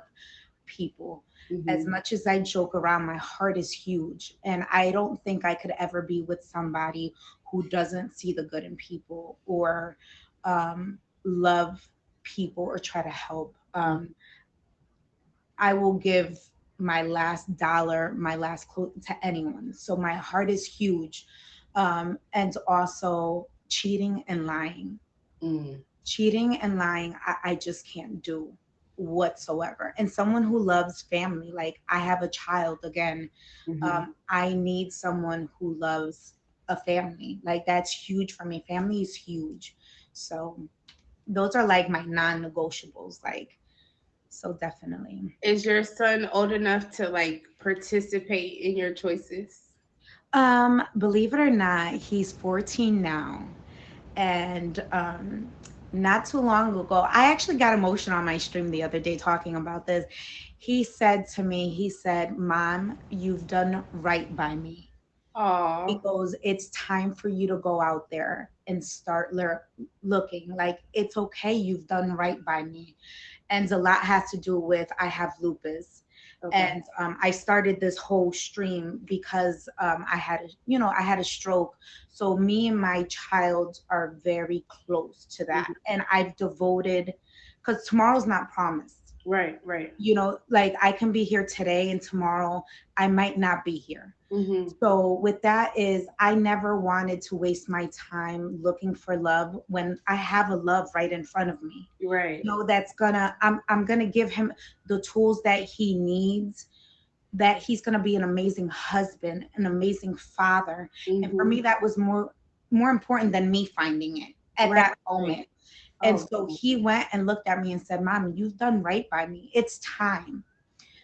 people. As Mhm. much as I joke around, my heart is huge. And I don't think I could ever be with somebody who doesn't see the good in people or love people or try to help. I will give my last dollar, my last clue to anyone. So my heart is huge. And also cheating and lying. Mm. Cheating and lying, I just can't do whatsoever. And someone who loves family, like I have a child again, Mhm. I need someone who loves a family. Like that's huge for me. Family is huge. So those are like my non-negotiables. Like, so definitely. Is your son old enough to like participate in your choices? Believe it or not, he's 14 now. And not too long ago, I actually got emotional on my stream the other day talking about this. He said to me, he said, Mom, you've done right by me. He Oh, goes, it's time for you to go out there and start looking. Like, it's okay. You've done right by me. And a lot has to do with I have lupus. okay. And I started this whole stream because I had I had a stroke. So me and my child are very close to that, Mhm. and I've devoted, because tomorrow's not promised. Right, right. Like I can be here today and tomorrow I might not be here. Mhm. So with that is I never wanted to waste my time looking for love when I have a love right in front of me. Right. That's gonna I'm gonna give him the tools that he needs, that he's gonna be an amazing husband, an amazing father. And for Mhm. me that was more important than me finding it at Right, that right. moment. And Oh, so he went and looked at me and said, Mommy, you've done right by me. It's time.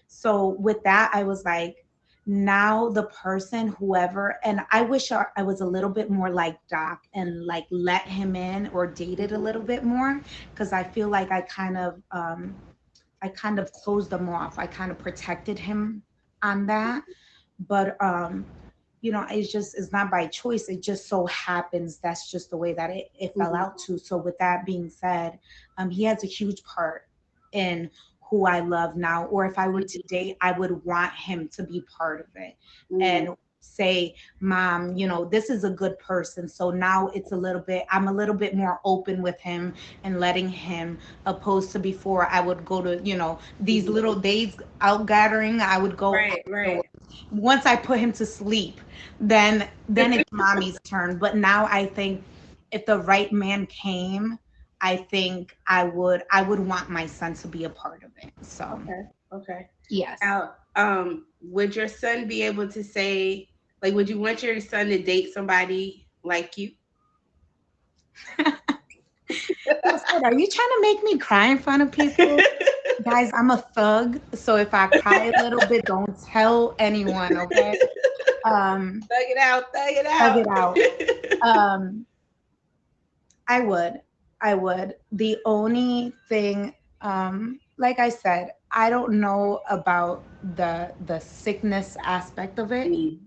So with that, I was like, now the person, whoever, and I wish I was a little bit more like Doc and like let him in or dated a mhm. little bit more, because I feel like I kind of closed them off. I kind of protected him on that. But it's not by choice. It just so happens that's just the way that it fell Mhm. out to. So with that being said, he has a huge part in who I love now. Or if I were to date, I would want him to be part of it Mhm. and say, Mom, this is a good person. So now I'm a little bit more open with him and letting him, opposed to before I would go to, these Mhm. little days out gathering, I would go Right, right. afterwards. Once I put him to sleep, then it's mommy's turn. But now I think if the right man came, I think I would want my son to be a part of it. So Okay, okay. yes. Now, would your son be able to say, like, would you want your son to date somebody like you? Listen, are you trying to make me cry in front of people? Guys, I'm a thug, so if I cry a little bit, don't tell anyone, okay? Um, Thug it out, thug it Thug out. it out. Um, I would. I would. The only thing, like I said, I don't know about the sickness aspect of it. Mm.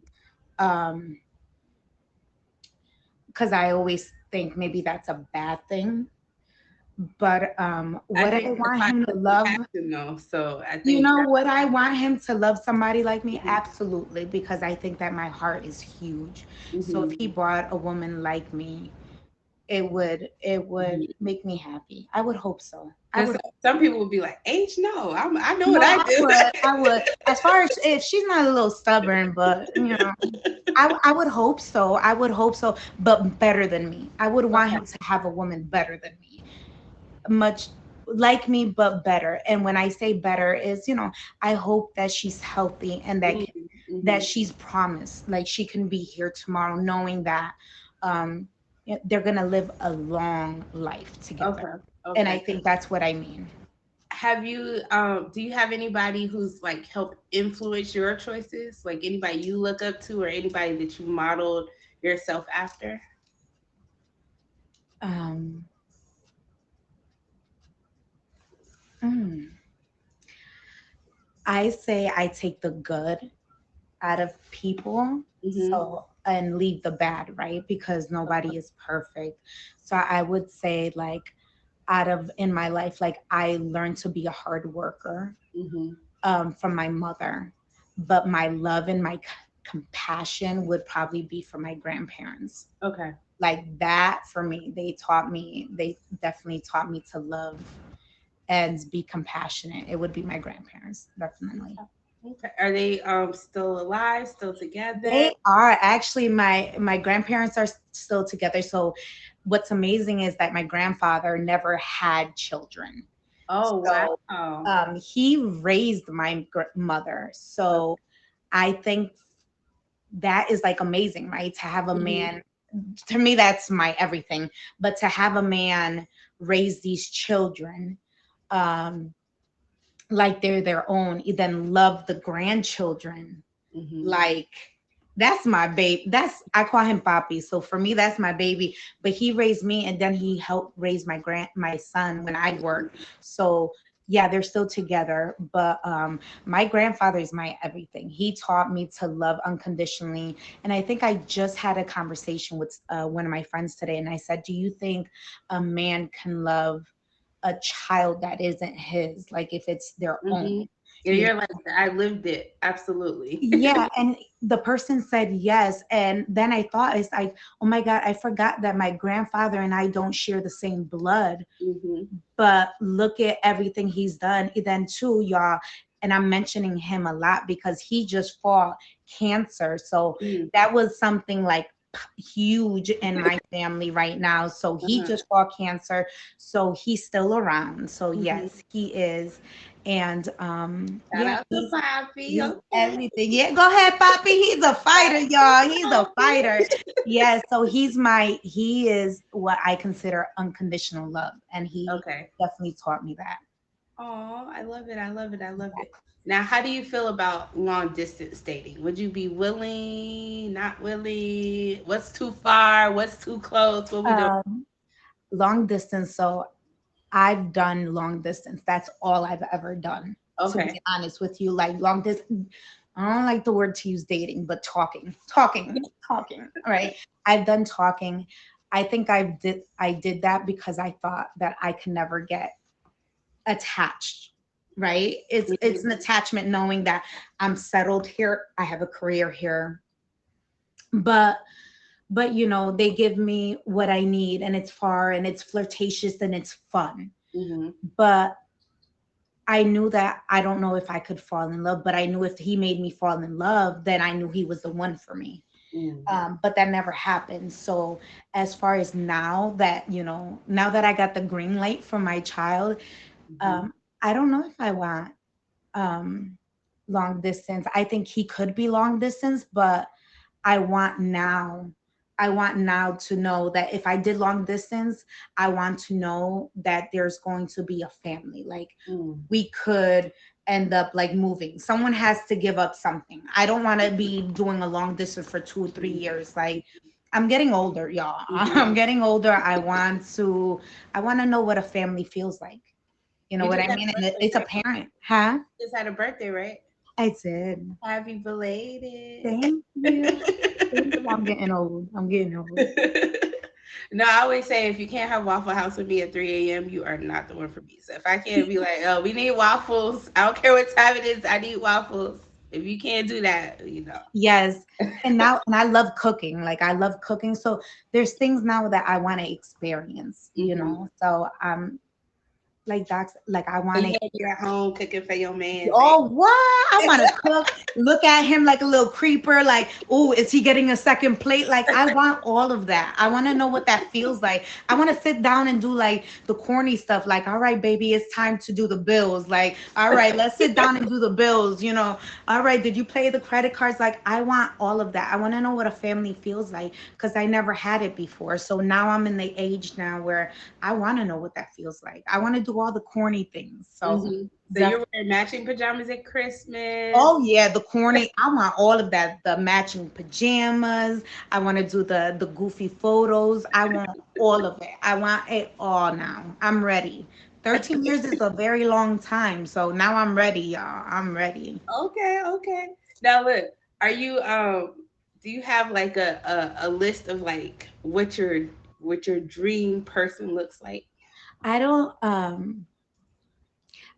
Um, because I always think maybe that's a bad thing. But I would I think want him to sometimes you love, have to know. So I think would I want him to love somebody like me? that's Absolutely, because I think that my heart is huge. So if mhm, he brought a woman like me, it would mhm. make me happy. I would hope so. I Because would. some people will be like, H, no, I know No, what I I do. would. I would. As far as if she's not a little stubborn, but I would hope so. I would hope so, but better than me. I would want Okay. him to have a woman better than me, much like me, but better. And when I say better, is I hope that she's healthy and Mhm, that mhm. she's promised, like she can be here tomorrow, knowing that um, they're gonna live a long life together. Okay. And I Okay. think that's what I mean. Have you do you have anybody who's like helped influence your choices? Like anybody you look up to or anybody that you modeled yourself after? Um, mm, I say I take the good out of people, Mm-hmm. so and leave the bad, right? Because nobody is perfect. So I would say like out of in my life, like I learned to be a hard worker Mm-hmm. from my mother, but my love and my compassion would probably be from my grandparents. Okay. Like that for me, they definitely taught me to love and be compassionate. It would be my grandparents, definitely. Okay. Are they still alive, still together? They are actually my grandparents are still together. So what's amazing is that my grandfather never had children. Oh So wow. he raised my mother. So I think that is like amazing, right? To have a Mhm. man, to me, that's my everything. But to have a man raise these children, um, like they're their own, then love the grandchildren, Mhm. like that's my baby. That's I call him Papi. So for me, that's my baby. But he raised me, and then he helped raise my son when I worked. So yeah, they're still together. But my grandfather is my everything. He taught me to love unconditionally. And I think I just had a conversation with one of my friends today, and I said, "Do you think a man can love a child that isn't his? Like if it's their own?" Mhm. Yeah, You you're like I lived it. Absolutely. yeah, and the person said yes. And then I thought, it's like, oh my God, I forgot that my grandfather and I don't share the same blood. Mhm. But look at everything he's done. Then, too, y'all, and I'm mentioning him a lot because he just fought cancer. So Mm. that was something like huge in my family right now. So he Uh-huh. just fought cancer. So he's still around. So, Mhm. yes, he is. And Shout yeah, out to Poppy. he's Okay. everything. Yeah, go ahead, Poppy. He's a fighter, y'all. He's a fighter. Yeah, so he is what I consider unconditional love. And he Okay. definitely taught me that. Oh, I love it. I love it. I love it. Now, how do you feel about long distance dating? Would you be willing, not willing? What's too far? What's too close? What we doing? Um, Long distance. So I've done long distance. That's all I've ever done. To Okay. be honest with you, like long distance. I don't like the word to use dating, but talking. All right. I've done talking. I think I did that because I thought that I could never get attached, right? It's Mhm. an attachment knowing that I'm settled here, I have a career here, but they give me what I need, and it's far and it's flirtatious and it's fun. Mhm. But I knew that I don't know if I could fall in love, but I knew if he made me fall in love, then I knew he was the one for me. Mhm. But that never happened. So as far as now that I got the green light for my child, Mhm. um, I don't know if I want um, long distance. I think he could be long distance, but I want now. I want now to know that if I did long distance, I want to know that there's going to be a family. Like Mhm. we could end up like moving. Someone has to give up something. I don't want to be doing a long distance for 2 or 3 years. Like I'm getting older, y'all. Mhm. I'm getting older. I want to know what a family feels like. You know You what just I had mean? a And birthday, it's a right? parent, huh? Just had a birthday, right? I did. Happy belated. Thank you. Thank you. I'm getting old. I'm getting old. No, I always say if you can't have Waffle House with me at 3 a.m., you are not the one for me. So if I can't be like, oh, we need waffles, I don't care what time it is, I need waffles. If you can't do that, Yes. And I love cooking. Like I love cooking. So there's things now that I want to experience, Mhm. So like that's like I So want you to. gotta be at home cooking for your man. Oh, what? I want to cook. Look at him like a little creeper. Like, oh, is he getting a second plate? Like, I want all of that. I want to know what that feels like. I want to sit down and do like the corny stuff. Like, all right, baby, it's time to do the bills. Like, all right, let's sit down and do the bills. All right, did you play the credit cards? Like, I want all of that. I want to know what a family feels like because I never had it before. So now I'm in the age now where I want to know what that feels like. I want to do all the corny things. So. Mhm. So you're wearing matching pajamas at Christmas. Oh yeah, the corny. I want all of that. The matching pajamas. I want to do the goofy photos. I want all of it. I want it all now. I'm ready. 13 years is a very long time. So now I'm ready, y'all. I'm ready. Okay. Now look, are you do you have like a list of like what your dream person looks like? I don't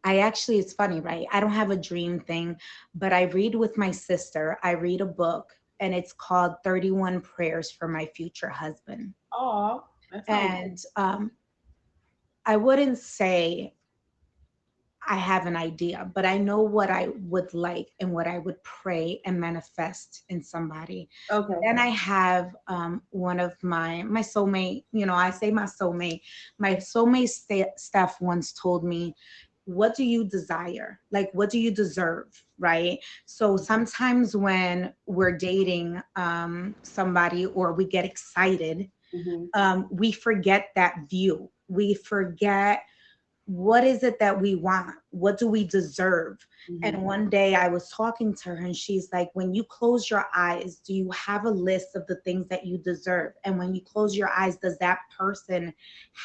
I actually, it's funny, right? I don't have a dream thing, but I read with my sister. I read a book and it's called 31 Prayers for My Future Husband. Oh, that's all. And I wouldn't say I have an idea, but I know what I would like and what I would pray and manifest in somebody. Okay. Then I have one of my soulmate. You know, I say my soulmate. My soulmate staff once told me, "What do you desire? Like, what do you deserve?" Right. So sometimes when we're dating somebody or we get excited, we forget that view. We forget what is it that we want? What do we deserve? And one day I was talking to her and she's like, when you close your eyes, do you have a list of the things that you deserve? And when you close your eyes, does that person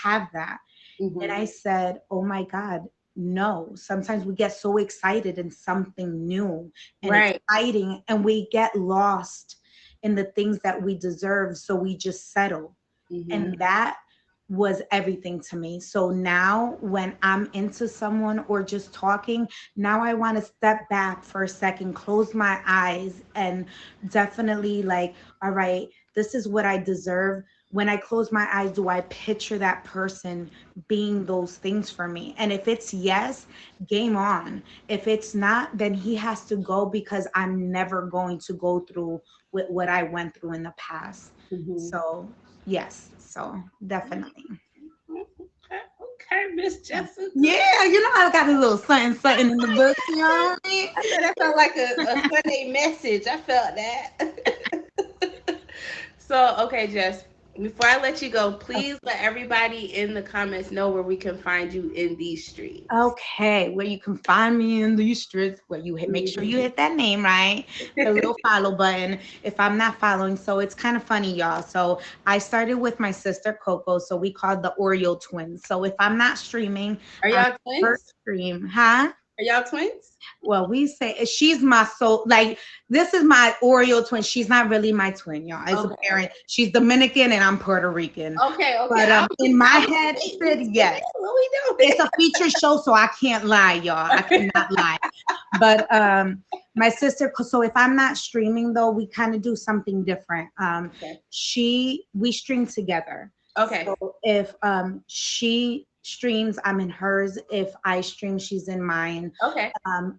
have that? And I said, oh my God, no. Sometimes we get so excited in something new and Right. exciting and we get lost in the things that we deserve. So we just settle. And that was everything to me. So now when I'm into someone or just talking, now I want to step back for a second, close my eyes, and definitely like, all right, this is what I deserve. When I close my eyes, do I picture that person being those things for me? And if it's yes, game on. If it's not, then he has to go because I'm never going to go through with what I went through in the past. So yes, so definitely. Okay, Miss Jessica. Yeah, you know I got a little something in the book, you know what I mean? I said that felt like a Sunday message. I felt that. So, okay, Jess, before I let you go, please let everybody in the comments know where we can find you in these streets. Okay, where you can find me in these streets, where you hit, make sure you hit that name, right? The little follow button if I'm not following. So it's kind of funny, y'all. So I started with my sister Coco, so we called the Oreo twins. So if I'm not streaming, Are y'all twins? first stream, huh? Are y'all twins? Well, we say she's my soul. Like, this is my Oreo twin. She's not really my twin, y'all. As a parent, she's Dominican and I'm Puerto Rican. Okay. But in my head, said yes. What we doing? It's a feature show, so I can't lie, y'all. I cannot lie. But my sister, so if I'm not streaming though, we kind of do something different. We stream together. Okay. So if she streams, I'm in hers. If I stream, she's in mine. Okay.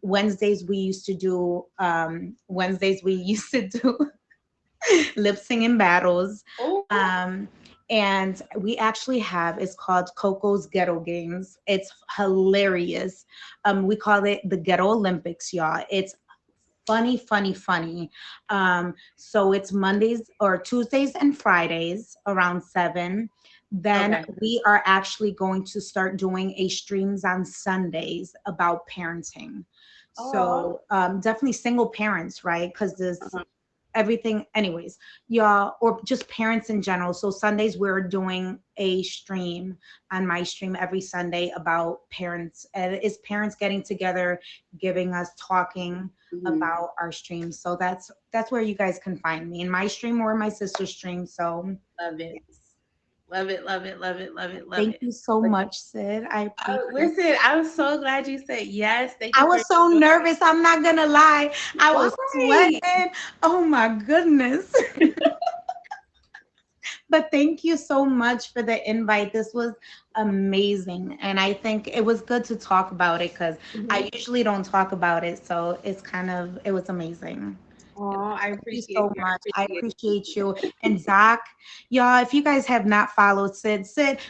Wednesdays we used to do lip singing battles. And we actually have, it's called Coco's Ghetto Games. It's hilarious. We call it the Ghetto Olympics, y'all. It's funny. So it's Mondays or Tuesdays and Fridays around 7. Then we are actually going to start doing a streams on Sundays about parenting. So definitely single parents, right? Because this everything, anyways, y'all, or just parents in general. So Sundays we're doing a stream on my stream every Sunday about parents, and it's parents getting together, giving us talking about our streams. So that's where you guys can find me in my stream or my sister's stream. So love it. Love it. Thank you so much, Sid. I appreciate listen, I was so glad you said yes. Thank you. I was so nervous. I'm not gonna lie. I was sweating. Oh my goodness. But thank you so much for the invite. This was amazing. And I think it was good to talk about it because I usually don't talk about it. So it was amazing. Oh, I appreciate you so much. I appreciate you. And Zach, y'all, if you guys have not followed Sid,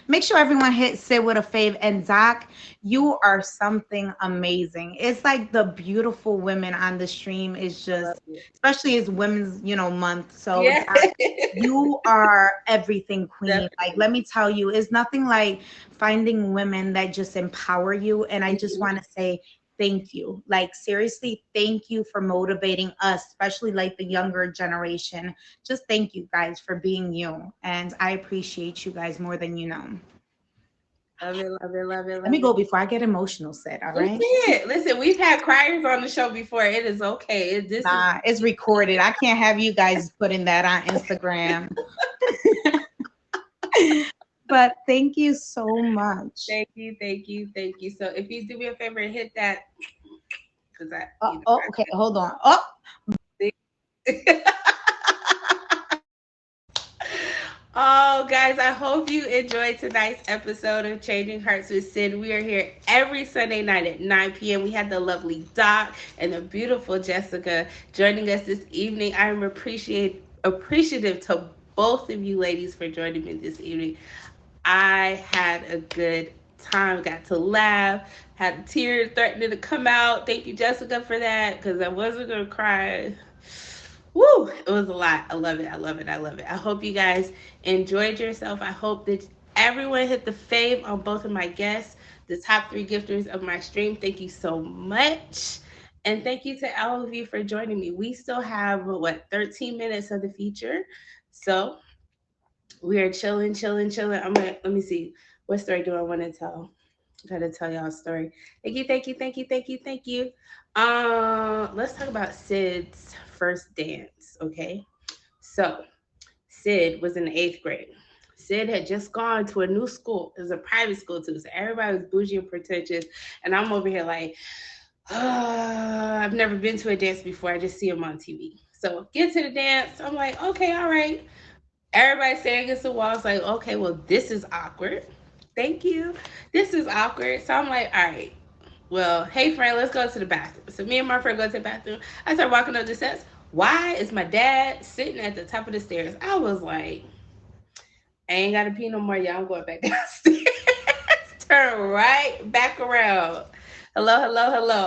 make sure everyone hit Sid with a fave. And Zach, you are something amazing. It's like the beautiful women on the stream is just, especially as Women's, month. So Zach, you are everything, queen. Definitely. Like, let me tell you, it's nothing like finding women that just empower you. And I just want to say, thank you. Like, seriously, thank you for motivating us, especially like the younger generation. Just thank you guys for being you. And I appreciate you guys more than you know. Love it, love it, love it, love Let me it. go before I get emotional, Sid. All right. Listen, we've had criers on the show before. It is okay. Nah, it's recorded. I can't have you guys putting that on Instagram. But thank you so much. Thank you, thank you, thank you. So if you do me a favor and hit that, because Okay, hold on. Oh, oh, guys, I hope you enjoyed tonight's episode of Changing Hearts with Sid. We are here every Sunday night at 9 p.m. We had the lovely Doc and the beautiful Jessica joining us this evening. I am appreciative to both of you ladies for joining me this evening. I had a good time, got to laugh, had tears threatening to come out. Thank you, Jessica, for that, because I wasn't going to cry. Woo, it was a lot. I love it. I love it. I love it. I hope you guys enjoyed yourself. I hope that everyone hit the fave on both of my guests, the top 3 gifters of my stream. Thank you so much. And thank you to all of you for joining me. We still have, 13 minutes of the feature. So we are chilling. Let me see. What story do I want to tell? I gotta tell y'all a story. Thank you. Let's talk about Sid's first dance, okay? So Sid was in the 8th grade. Sid had just gone to a new school. It was a private school too, so everybody was bougie and pretentious. And I'm over here like, I've never been to a dance before. I just see them on TV. So get to the dance. I'm like, okay, all right. Everybody standing against the wall. It's like, okay, well, this is awkward. Thank you. This is awkward. So I'm like, all right. Well, hey, friend, let's go to the bathroom. So me and my friend go to the bathroom. I start walking up the steps. Why is my dad sitting at the top of the stairs? I was like, I ain't got to pee no more. Y'all, I'm going back downstairs. Turn right back around. Hello.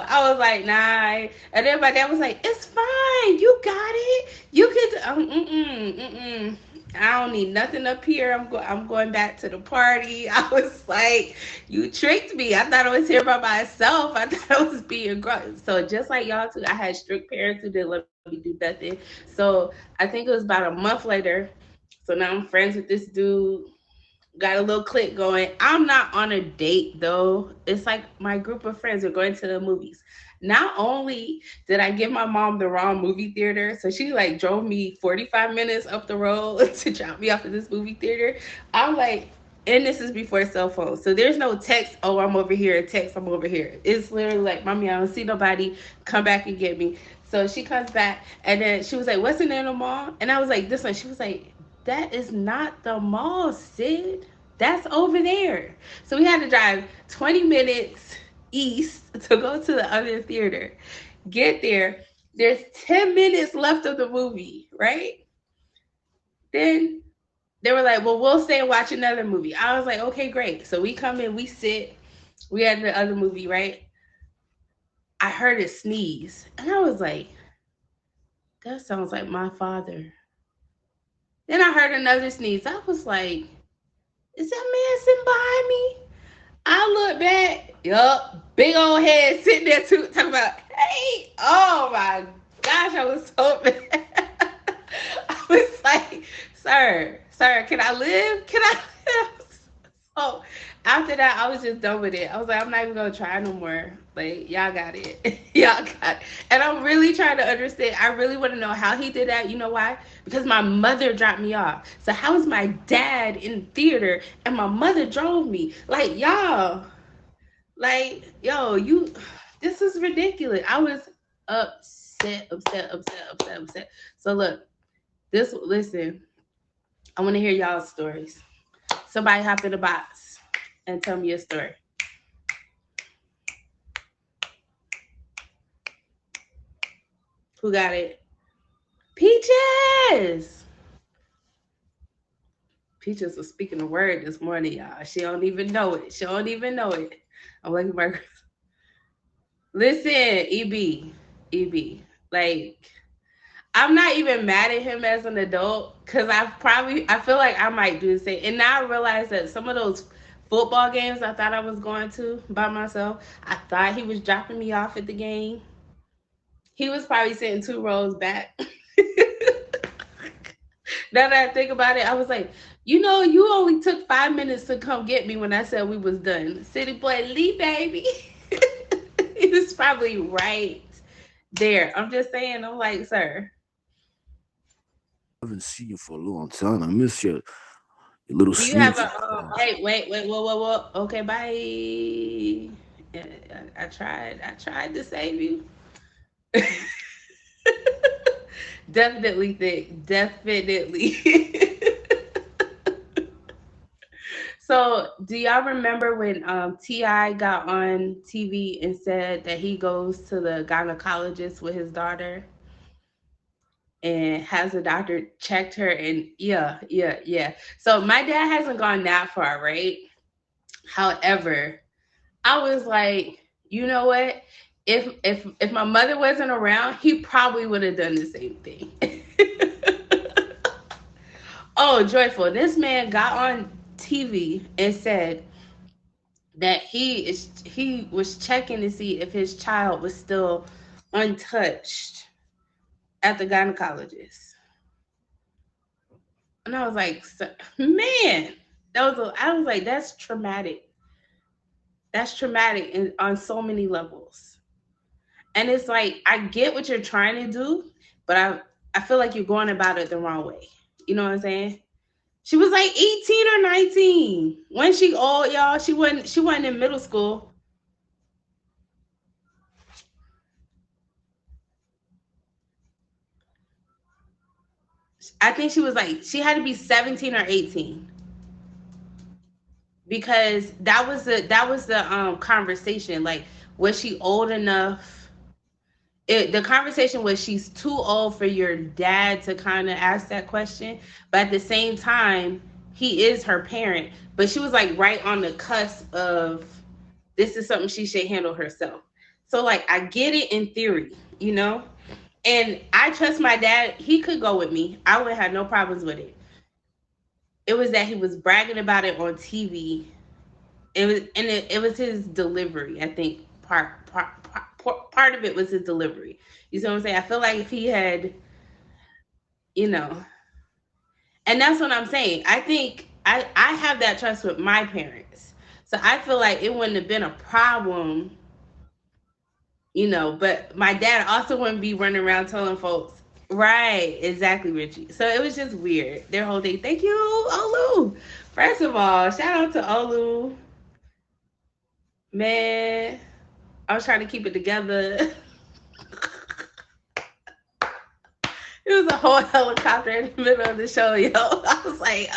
I was like, nah. And then my dad was like, it's fine. You got it. You can. I don't need nothing up here. I'm going back to the party. I was like, you tricked me. I thought I was here by myself. I thought I was being grown. So just like y'all too, I had strict parents who didn't let me do nothing. So I think it was about a month later. So now I'm friends with this dude. Got a little clique going. I'm not on a date though. It's like my group of friends are going to the movies. Not only did I give my mom the wrong movie theater, so she like drove me 45 minutes up the road to drop me off at this movie theater. I'm like, and this is before cell phones. So there's no text, oh, I'm over here, text, I'm over here. It's literally like, mommy, I don't see nobody, come back and get me. So she comes back and then she was like, what's the name of the mall? And I was like, this one. She was like, that is not the mall, Sid. That's over there. So we had to drive 20 minutes east to go to the other theater. Get there. There's 10 minutes left of the movie, right? Then they were like, well, we'll stay and watch another movie. I was like, okay, great. So we come in, we sit. We had the other movie, right? I heard a sneeze. And I was like, that sounds like my father. Then I heard another sneeze. I was like, is that man sitting behind me? I look back. Yup. Big old head sitting there too, talking about, hey, oh my gosh, I was so mad. I was like, sir, can I live? Can I live? So after that, I was just done with it. I was like, I'm not even gonna try no more. Like, y'all got it. Y'all got it. And I'm really trying to understand. I really want to know how he did that. You know why? Because my mother dropped me off. So how is my dad in theater and my mother drove me? Like, y'all, like, yo, this is ridiculous. I was upset. So look, listen, I want to hear y'all's stories. Somebody hop in the box and tell me a story. Who got it? Peaches! Peaches was speaking the word this morning, y'all. She don't even know it. I'm like, listen, EB. Like, I'm not even mad at him as an adult because I feel like I might do the same. And now I realize that some of those football games I thought I was going to by myself, I thought he was dropping me off at the game. He was probably sitting 2 rows back. Now that I think about it, I was like, You know, you only took 5 minutes to come get me when I said we was done. City boy Lee, baby. He was probably right there. I'm just saying, I'm like, sir. I haven't seen you for a long time. I miss your little Do you have sneaks. a wait, whoa. Okay, bye. Yeah, I tried to save you. Definitely thick. Definitely. So, do y'all remember when T.I. got on TV and said that he goes to the gynecologist with his daughter and has the doctor checked her? And yeah. So, my dad hasn't gone that far, right? However, I was like, you know what? If my mother wasn't around, he probably would have done the same thing. Oh, joyful! This man got on TV and said that he was checking to see if his child was still untouched at the gynecologist. And I was like, man, I was like, that's traumatic. That's traumatic on so many levels. And it's like, I get what you're trying to do, but I feel like you're going about it the wrong way. You know what I'm saying? She was like 18 or 19. When she old, y'all, she wasn't in middle school. I think she had to be 17 or 18. Because that was the conversation. Like, was she old enough? The conversation was she's too old for your dad to kind of ask that question, but at the same time, he is her parent. But she was like right on the cusp of this is something she should handle herself. So like I get it in theory, you know, and I trust my dad. He could go with me. I would have no problems with it. It was that he was bragging about it on TV. It was his delivery. I think part of it was his delivery. You see what I'm saying? I feel like if he had, you know, and that's what I'm saying. I think I have that trust with my parents. So I feel like it wouldn't have been a problem, you know, but my dad also wouldn't be running around telling folks, right, exactly, Richie. So it was just weird. Their whole thing. Thank you, Olu. First of all, shout out to Olu. Man, I was trying to keep it together. It was a whole helicopter in the middle of the show, yo. I was like,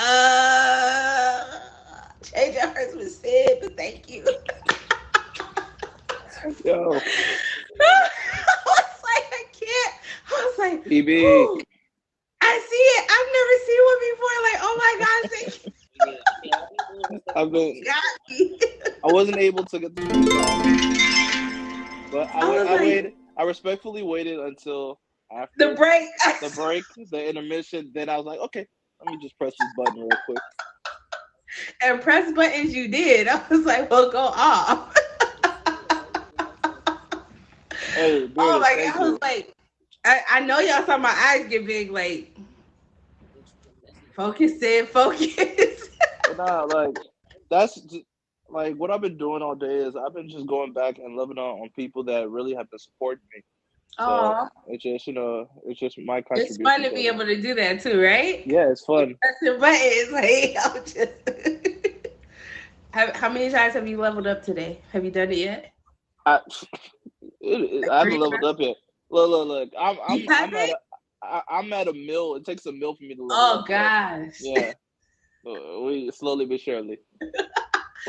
change your hearts with Sid, but thank you. Yo. I was like, I can't. I was like, EB. ooh, I see it. I've never seen one before. Like, oh my God, thank you. I've been. Got me. I wasn't able to get the but I respectfully waited until after The break. the intermission. Then I was like, okay, let me just press this button real quick. And press buttons you did. I was like, well, go off. Hey, dude, Oh my God. I was like, I know y'all saw my eyes get big, like, focus. Nah, like that's just, like what I've been doing all day is I've been just going back and loving on people that really have been supporting me. So Oh, it's just it's just my contribution. it's fun to be able to do that too, right? Yeah, it's fun. Pressing buttons, like I'm just. How many times have you leveled up today? Have you done it yet? I haven't leveled up yet. Look. I'm at a mill. It takes a mill for me to level up. Oh gosh. Yeah. We slowly but surely.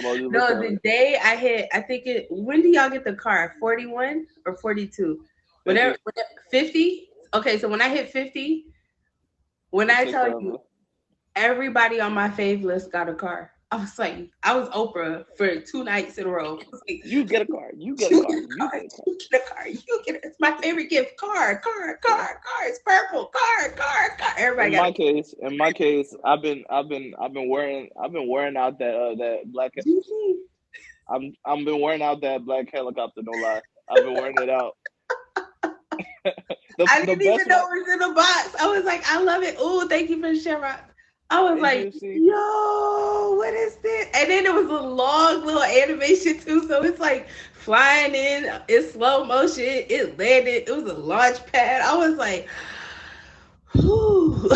No, the day I hit, when do y'all get the car? 41 or 42? Whatever, 50? Okay, so when I hit 50, when I tell you, everybody on my fave list got a car. I was Oprah for 2 nights in a row. Like, you get a car. You get a car. You get a car. It's my favorite gift. Car. It's purple. Car. Everybody got in my case, I've been wearing out that black. I've been wearing out that black helicopter. No lie, I've been wearing it out. I didn't even know it was in the box. I was like, I love it. Oh, thank you for the shamrock. I was like, NGFC. yo, what is this? And then it was a long little animation too. So it's like flying in slow motion. It landed. It was a launch pad. I was like, whew.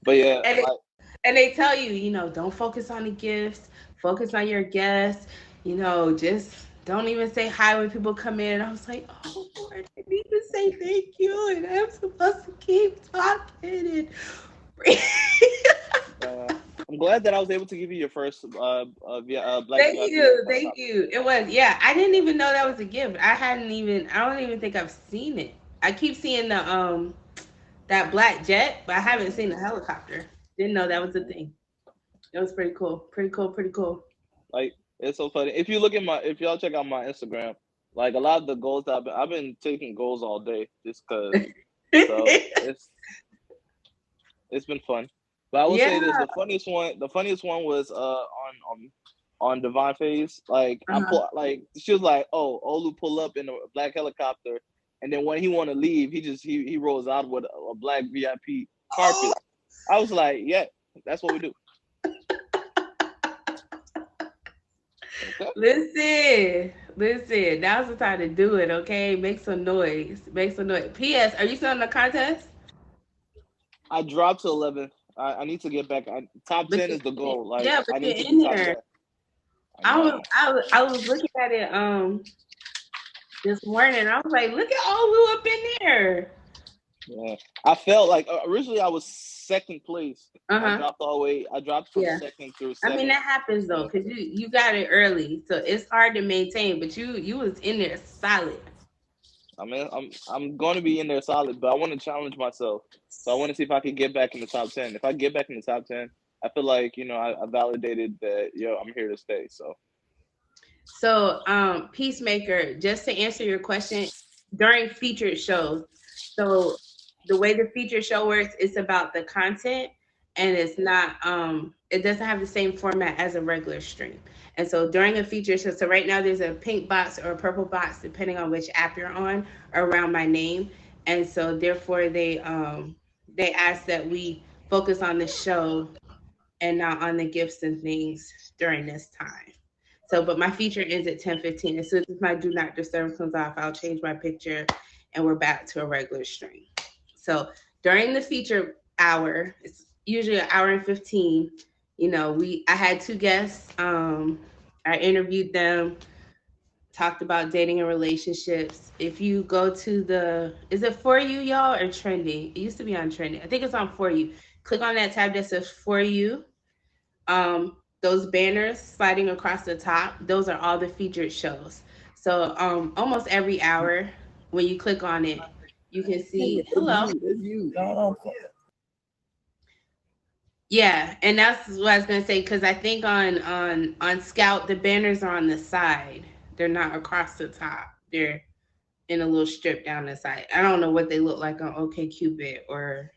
But yeah, And like, And they tell you, don't focus on the gifts, focus on your guests, just don't even say hi when people come in. And I was like, oh, Lord, I need to say thank you. And I'm supposed to keep talking. I'm glad that I was able to give you your first Black. Thank you. Thank you. It was, yeah, I didn't even know that was a gift. I don't even think I've seen it. I keep seeing that black jet, but I haven't seen the helicopter. Didn't know that was a thing. It was pretty cool. Pretty cool. Like, it's so funny. If y'all check out my Instagram, like a lot of the goals that I've been taking goals all day just because. So it's been fun. But I will say this: the funniest one was on Divine Phase. Like she was like, "Oh, Olu pull up in a black helicopter," and then when he want to leave, he rolls out with a black VIP carpet. I was like, "Yeah, that's what we do." Okay. Listen. Now's the time to do it. Okay, make some noise. P.S. Are you still in the contest? I dropped to 11th. I need to get back. Top 10 is the goal. Like, yeah, but I need you're to in be top there. 10. I was looking at it this morning. I was like, look at Olu up in there. Yeah, I felt like originally I was second place. Uh-huh. I dropped from second through 7th. I mean, that happens though, because you got it early, so it's hard to maintain. But you was in there solid. I mean, I'm going to be in there solid, but I want to challenge myself. So I want to see if I can get back in the top 10. If I get back in the top 10, I feel like I validated that I'm here to stay. So Peacemaker, just to answer your question, during featured shows, so the way the featured show works, it's about the content, and it's not it doesn't have the same format as a regular stream. And so during a feature show, so right now there's a pink box or a purple box depending on which app you're on around my name, and so therefore they ask that we focus on the show and not on the gifts and things during this time. So, but my feature ends at 10:15. As soon as my do not disturb comes off, I'll change my picture and we're back to a regular stream. So during the feature hour, it's usually an hour and 15. I had 2 guests. I interviewed them, talked about dating and relationships. If you go to is it For You, y'all, or Trending? It used to be on Trending. I think it's on For You. Click on that tab that says For You. Those banners sliding across the top, those are all the featured shows. So almost every hour, when you click on it, you can see hello. That's you. No. Yeah, and that's what I was gonna say, because I think on Scout the banners are on the side. They're not across the top. They're in a little strip down the side. I don't know what they look like on OkCupid or